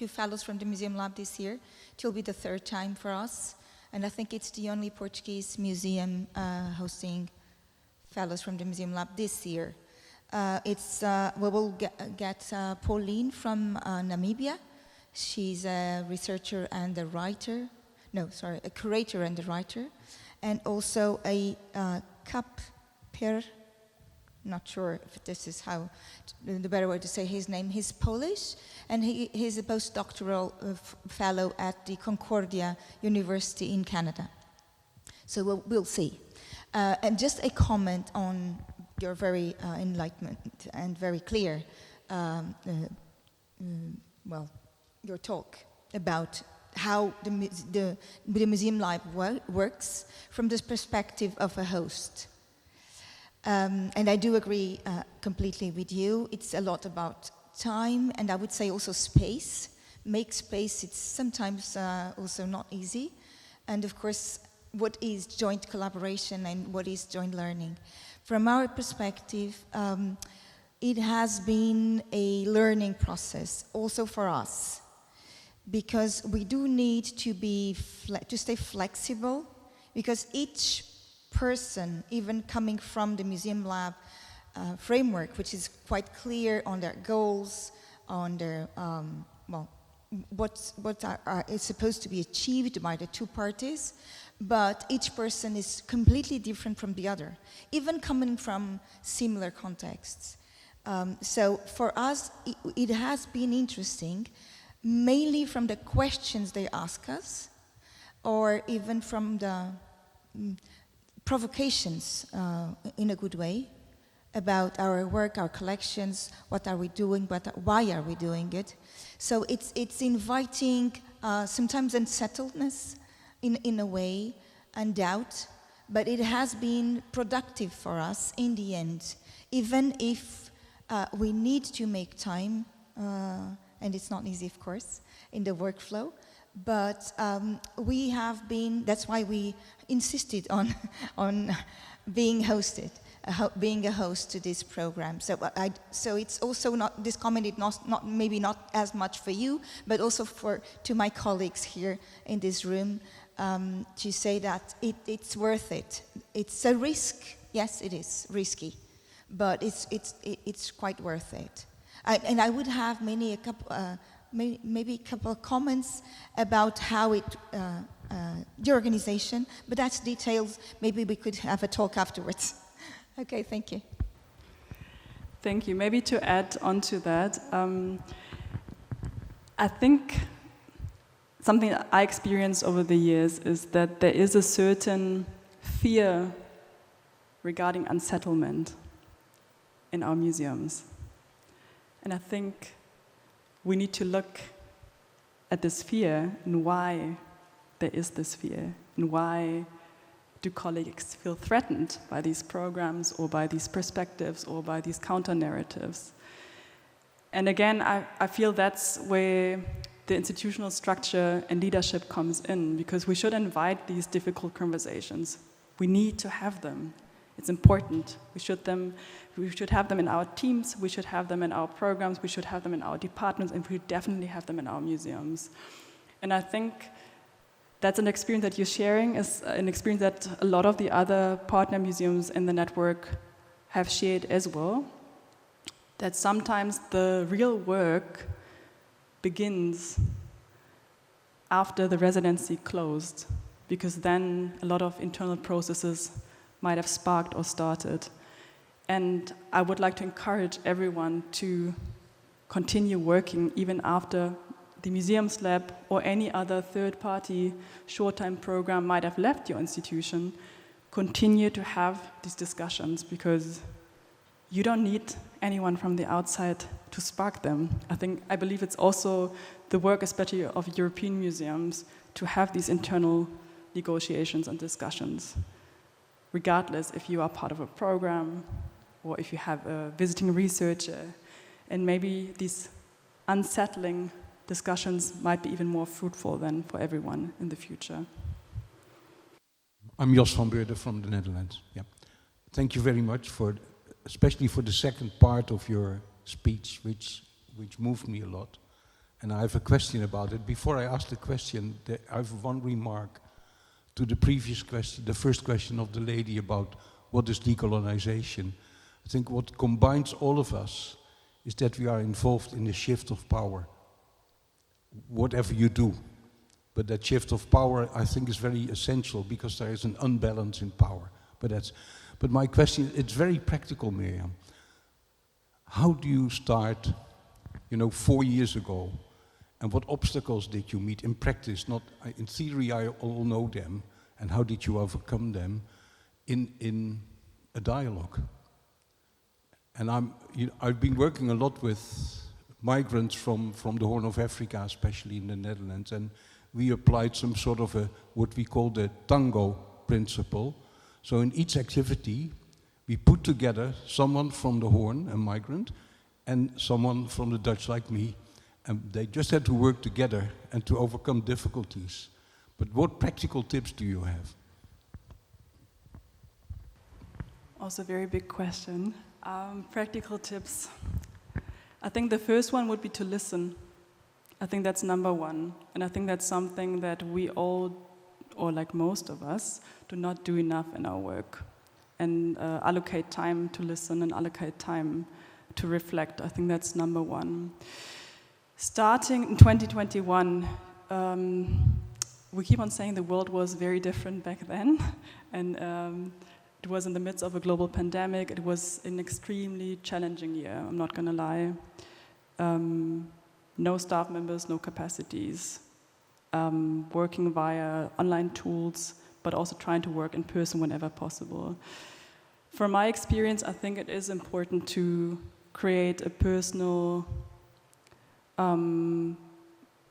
fellows from the Museum Lab this year. It will be the third time for us, and I think it's the only Portuguese museum hosting fellows from the Museum Lab this year. We will get Pauline from Namibia. She's a researcher and a writer. A curator and a writer, and also a Kaper. Not sure if this is how the better way to say his name. He's Polish, and he's a postdoctoral fellow at the Concordia University in Canada. So we'll see. And just a comment on your very enlightenment and very clear, your talk about how the Museum Lab works from this perspective of a host. And I do agree completely with you. It's a lot about time, and I would say also space. Make space, it's sometimes also not easy. And of course, what is joint collaboration and what is joint learning? From our perspective, it has been a learning process also for us, because we do need to stay flexible, because each person, even coming from the Museum Lab framework, which is quite clear on their goals, on their what is supposed to be achieved by the two parties, but each person is completely different from the other, even coming from similar contexts. So for us, it has been interesting, mainly from the questions they ask us, or even from the provocations in a good way about our work, our collections, what are we doing, why are we doing it. So it's inviting sometimes unsettledness, in a way, and doubt, but it has been productive for us in the end, even if we need to make time, and it's not easy, of course, in the workflow, but we have been, that's why we insisted on being hosted, being a host to this program. So it's also not, this comment is not maybe not as much for you, but also to my colleagues here in this room, to say that it's worth it. It's a risk, yes, it is risky, but it's quite worth it. And I would have maybe a couple of comments about how the organization, but that's details. Maybe we could have a talk afterwards. Okay, thank you. Thank you. Maybe to add on to that, I think something that I experienced over the years is that there is a certain fear regarding unsettlement in our museums. And I think we need to look at this fear and why there is this fear, and why do colleagues feel threatened by these programs or by these perspectives or by these counter-narratives. And again, I feel that's where the institutional structure and leadership comes in, because we should invite these difficult conversations. We need to have them. It's important. We should have them in our teams, we should have them in our programs, we should have them in our departments, and we definitely have them in our museums. And I think that's an experience that you're sharing, is an experience that a lot of the other partner museums in the network have shared as well, that sometimes the real work begins after the residency closed, because then a lot of internal processes might have sparked or started. And I would like to encourage everyone to continue working even after the Museums Lab or any other third-party short-time program might have left your institution. Continue to have these discussions, because you don't need anyone from the outside to spark them. I believe it's also the work, especially of European museums, to have these internal negotiations and discussions, regardless if you are part of a program or if you have a visiting researcher. And maybe these unsettling discussions might be even more fruitful than for everyone in the future. I'm Jos van Beurden from the Netherlands. Yeah. Thank you very much especially for the second part of your speech, which moved me a lot. And I have a question about it. Before I ask the question, I have one remark to the previous question, the first question of the lady about what is decolonization. I think what combines all of us is that we are involved in the shift of power, whatever you do. But that shift of power, I think, is very essential, because there is an unbalance in power. But my question, it's very practical, Miriam. How do you start, 4 years ago, and what obstacles did you meet in practice? Not in theory, I all know them, and how did you overcome them in a dialogue? And I've been working a lot with migrants from the Horn of Africa, especially in the Netherlands, and we applied some sort of what we call the tango principle. So in each activity, we put together someone from the Horn, a migrant, and someone from the Dutch like me, and they just had to work together and to overcome difficulties. But what practical tips do you have? Also a very big question. Practical tips. I think the first one would be to listen. I think that's number one. And I think that's something that we all, or like most of us, do not do enough in our work. And allocate time to listen and allocate time to reflect. I think that's number one. Starting in 2021, we keep on saying the world was very different back then. And it was in the midst of a global pandemic. It was an extremely challenging year, I'm not gonna lie. No staff members, no capacities, working via online tools, but also trying to work in person whenever possible. From my experience, I think it is important to create a personal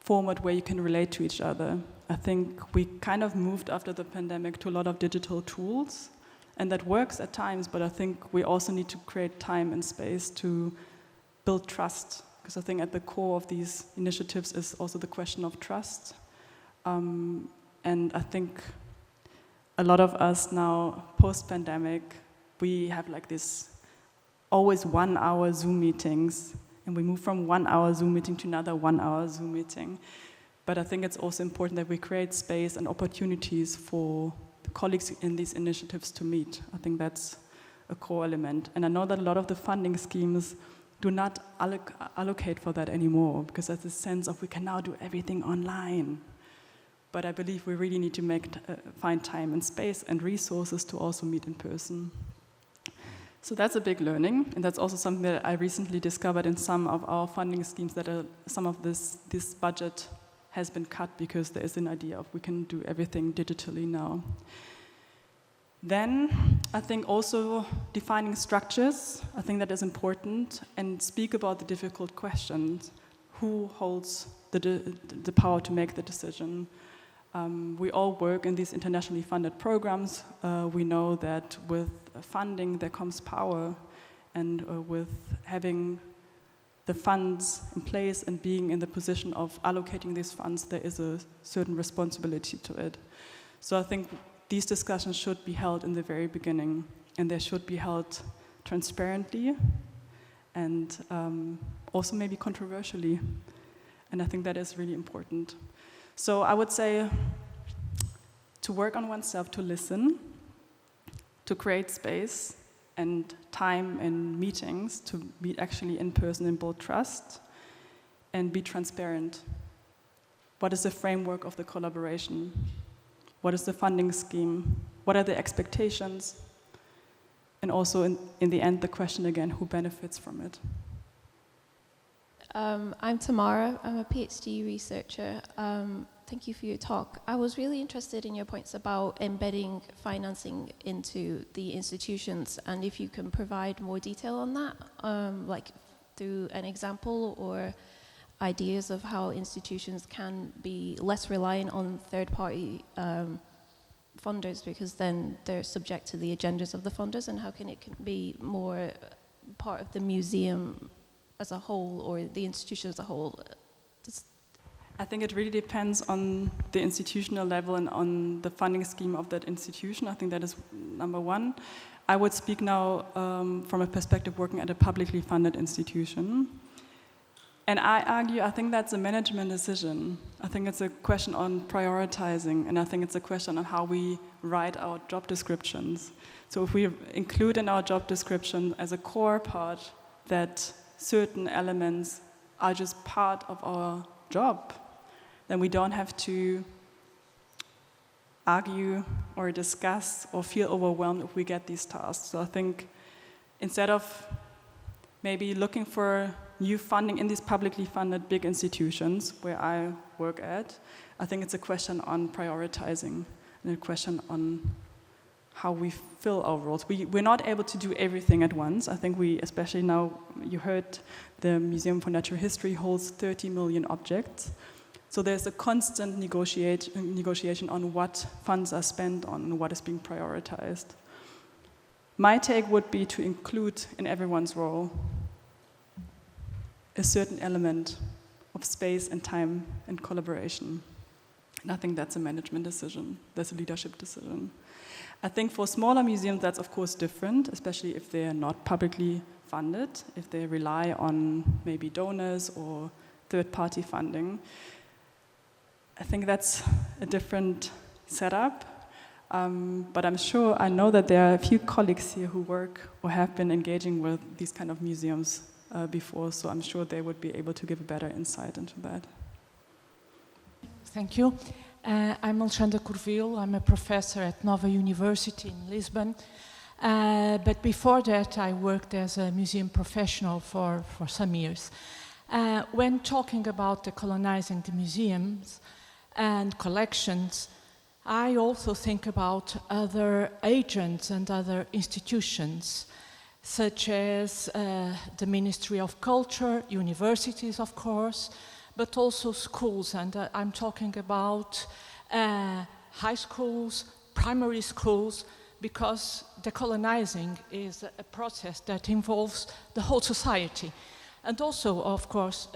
format where you can relate to each other. I think we kind of moved after the pandemic to a lot of digital tools, and that works at times, but I think we also need to create time and space to build trust, because I think at the core of these initiatives is also the question of trust. And I think a lot of us now, post-pandemic, we have like this always 1 hour Zoom meetings, and we move from 1 hour Zoom meeting to another 1 hour Zoom meeting. But I think it's also important that we create space and opportunities for the colleagues in these initiatives to meet. I think that's a core element. And I know that a lot of the funding schemes do not allocate for that anymore, because there's this sense of we can now do everything online. But I believe we really need to find time and space and resources to also meet in person. So that's a big learning, and that's also something that I recently discovered in some of our funding schemes, that some of this budget has been cut because there is an idea of we can do everything digitally now. Then I think also defining structures, I think that is important, and speak about the difficult questions. Who holds the power to make the decision? We all work in these internationally funded programs. We know that with funding there comes power, and with having the funds in place and being in the position of allocating these funds, there is a certain responsibility to it. So I think these discussions should be held in the very beginning, and they should be held transparently and also maybe controversially. And I think that is really important. So I would say to work on oneself, to listen, to create space and time in meetings, to meet actually in person and build trust, and be transparent. What is the framework of the collaboration? What is the funding scheme? What are the expectations? And also in the end, the question again, who benefits from it? I'm Tamara. I'm a PhD researcher. Thank you for your talk. I was really interested in your points about embedding financing into the institutions, and if you can provide more detail on that, like through an example or ideas of how institutions can be less reliant on third-party funders, because then they're subject to the agendas of the funders, and how can it be more part of the museum as a whole, or the institution as a whole? I think it really depends on the institutional level and on the funding scheme of that institution. I think that is number one. I would speak now from a perspective working at a publicly funded institution. And I think that's a management decision. I think it's a question on prioritizing, and I think it's a question on how we write our job descriptions. So if we include in our job description as a core part that certain elements are just part of our job, then we don't have to argue or discuss or feel overwhelmed if we get these tasks. So I think instead of maybe looking for new funding in these publicly funded big institutions where I work at, I think it's a question on prioritizing and a question on how we fill our roles. We're not able to do everything at once. I think we, especially now, you heard the Museum for Natural History holds 30 million objects. So there's a constant negotiation on what funds are spent on and what is being prioritized. My take would be to include in everyone's role a certain element of space and time and collaboration. And I think that's a management decision, that's a leadership decision. I think for smaller museums that's of course different, especially if they're not publicly funded, if they rely on maybe donors or third-party funding. I think that's a different setup, but I know that there are a few colleagues here who work or have been engaging with these kind of museums before, so I'm sure they would be able to give a better insight into that. Thank you. I'm Alexandra Corvil. I'm a professor at Nova University in Lisbon. But before that, I worked as a museum professional for some years. When talking about decolonizing the museums and collections, I also think about other agents and other institutions, such as the Ministry of Culture, universities, of course, but also schools. And I'm talking about high schools, primary schools, because decolonizing is a process that involves the whole society, and also, of course,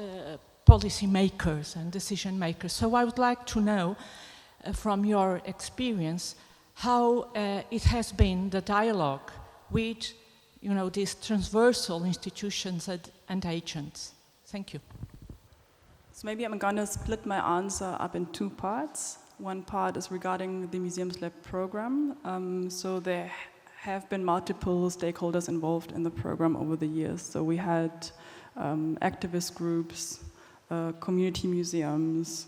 policy makers and decision makers. So I would like to know from your experience how it has been the dialogue with these transversal institutions and agents. Thank you. So maybe I'm going to split my answer up in two parts. One part is regarding the Museums Lab program. So there have been multiple stakeholders involved in the program over the years. So we had activist groups, community museums,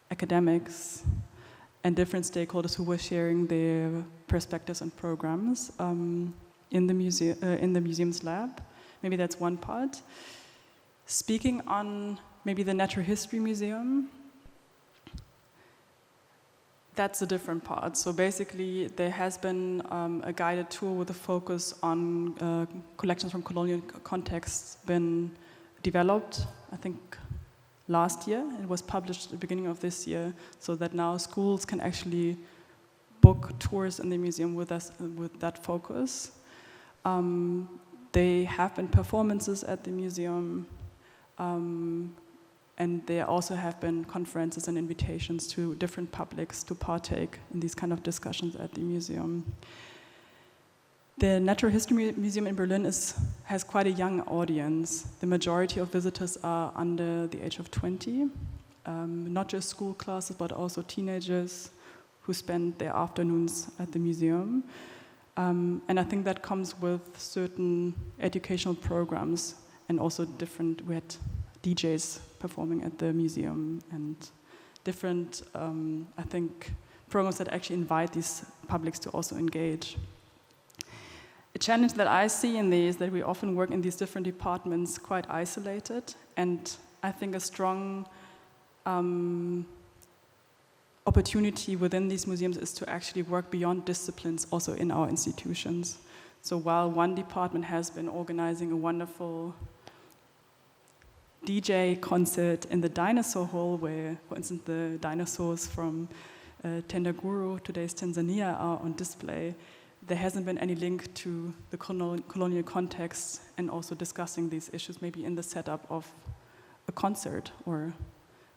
academics, and different stakeholders who were sharing their perspectives and programs in the Museums Lab. Maybe that's one part. Speaking on maybe the Natural History Museum, that's a different part. So basically, there has been a guided tour with a focus on collections from colonial contexts been developed, I think, last year. It was published at the beginning of this year, so that now schools can actually book tours in the museum with that focus. There have been performances at the museum, and there also have been conferences and invitations to different publics to partake in these kind of discussions at the museum. The Natural History Museum in Berlin has quite a young audience. The majority of visitors are under the age of 20, not just school classes, but also teenagers who spend their afternoons at the museum. And I think that comes with certain educational programs and also we had DJs performing at the museum and different, I think, programs that actually invite these publics to also engage. A challenge that I see in these is that we often work in these different departments quite isolated, and I think a strong opportunity within these museums is to actually work beyond disciplines also in our institutions. So while one department has been organizing a wonderful DJ concert in the dinosaur hall where, for instance, the dinosaurs from Tendaguru, today's Tanzania, are on display, there hasn't been any link to the colonial context and also discussing these issues maybe in the setup of a concert or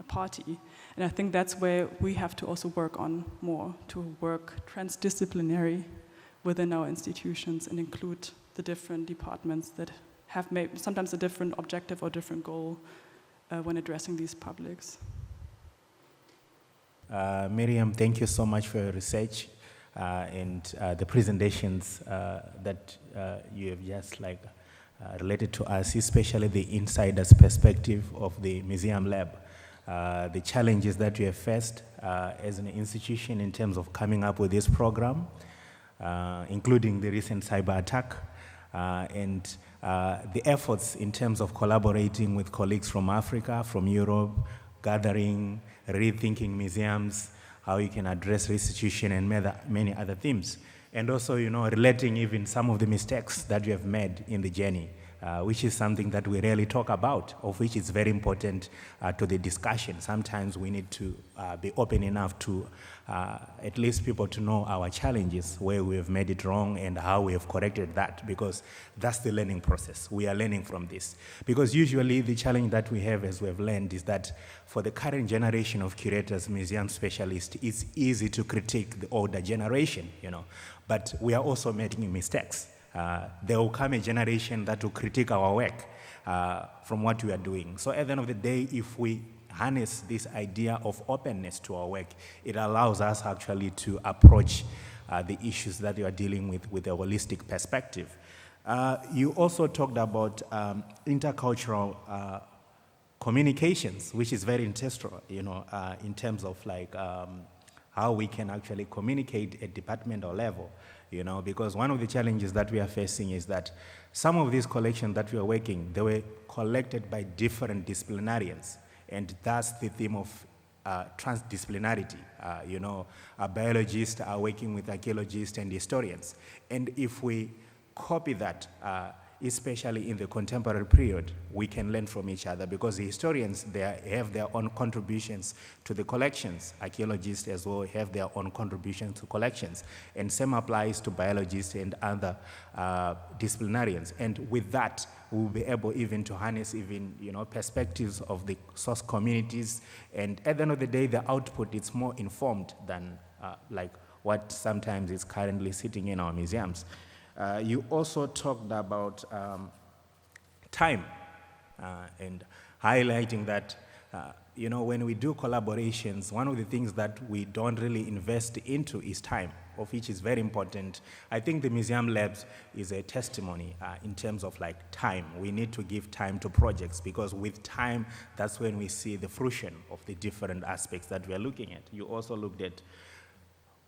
a party. And I think that's where we have to also work on more, to work transdisciplinary within our institutions and include the different departments that have maybe sometimes a different objective or different goal when addressing these publics. Miriam, thank you so much for your research and the presentations that you have just related to us, especially the insider's perspective of the Museum Lab. The challenges that we have faced as an institution in terms of coming up with this program, including the recent cyber attack, and the efforts in terms of collaborating with colleagues from Africa, from Europe, gathering, rethinking museums, how you can address restitution and many other themes. And also, relating even some of the mistakes that you have made in the journey, which is something that we rarely talk about, of which is very important to the discussion. Sometimes we need to be open enough to at least people to know our challenges, where we have made it wrong and how we have corrected that, because that's the learning process. We are learning from this. Because usually the challenge that we have, as we have learned, is that for the current generation of curators, museum specialists, it's easy to critique the older generation, but we are also making mistakes. There will come a generation that will critique our work from what we are doing. So at the end of the day, if we harness this idea of openness to our work, it allows us actually to approach the issues that you are dealing with a holistic perspective. You also talked about intercultural communications, which is very interesting, in terms of how we can actually communicate at departmental level. Because one of the challenges that we are facing is that some of these collections that we are working, they were collected by different disciplinarians, and that's the theme of transdisciplinarity. Biologists are working with archaeologists and historians, and if we copy that, especially in the contemporary period, we can learn from each other because the historians, they have their own contributions to the collections. Archaeologists as well have their own contributions to collections. And same applies to biologists and other disciplinarians. And with that, we'll be able even to harness even, perspectives of the source communities. And at the end of the day, the output is more informed than like what sometimes is currently sitting in our museums. You also talked about time and highlighting that, when we do collaborations, one of the things that we don't really invest into is time, of which is very important. I think the museum labs is a testimony in terms of like time. We need to give time to projects because with time, that's when we see the fruition of the different aspects that we are looking at. You also looked at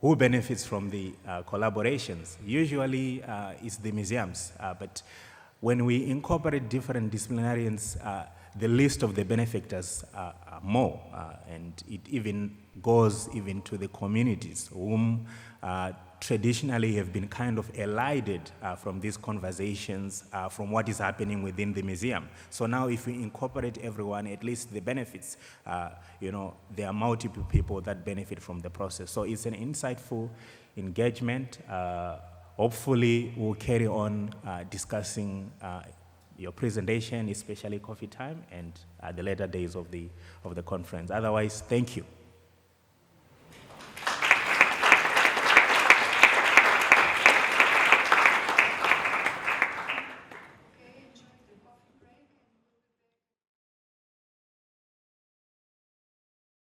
who benefits from the collaborations. Usually it's the museums, but when we incorporate different disciplinarians, the list of the benefactors are more, and it even goes even to the communities whom traditionally have been kind of elided from these conversations, from what is happening within the museum. So now if we incorporate everyone, at least the benefits, there are multiple people that benefit from the process. So it's an insightful engagement. Hopefully we'll carry on discussing your presentation, especially coffee time, and the later days of the conference. Otherwise, thank you.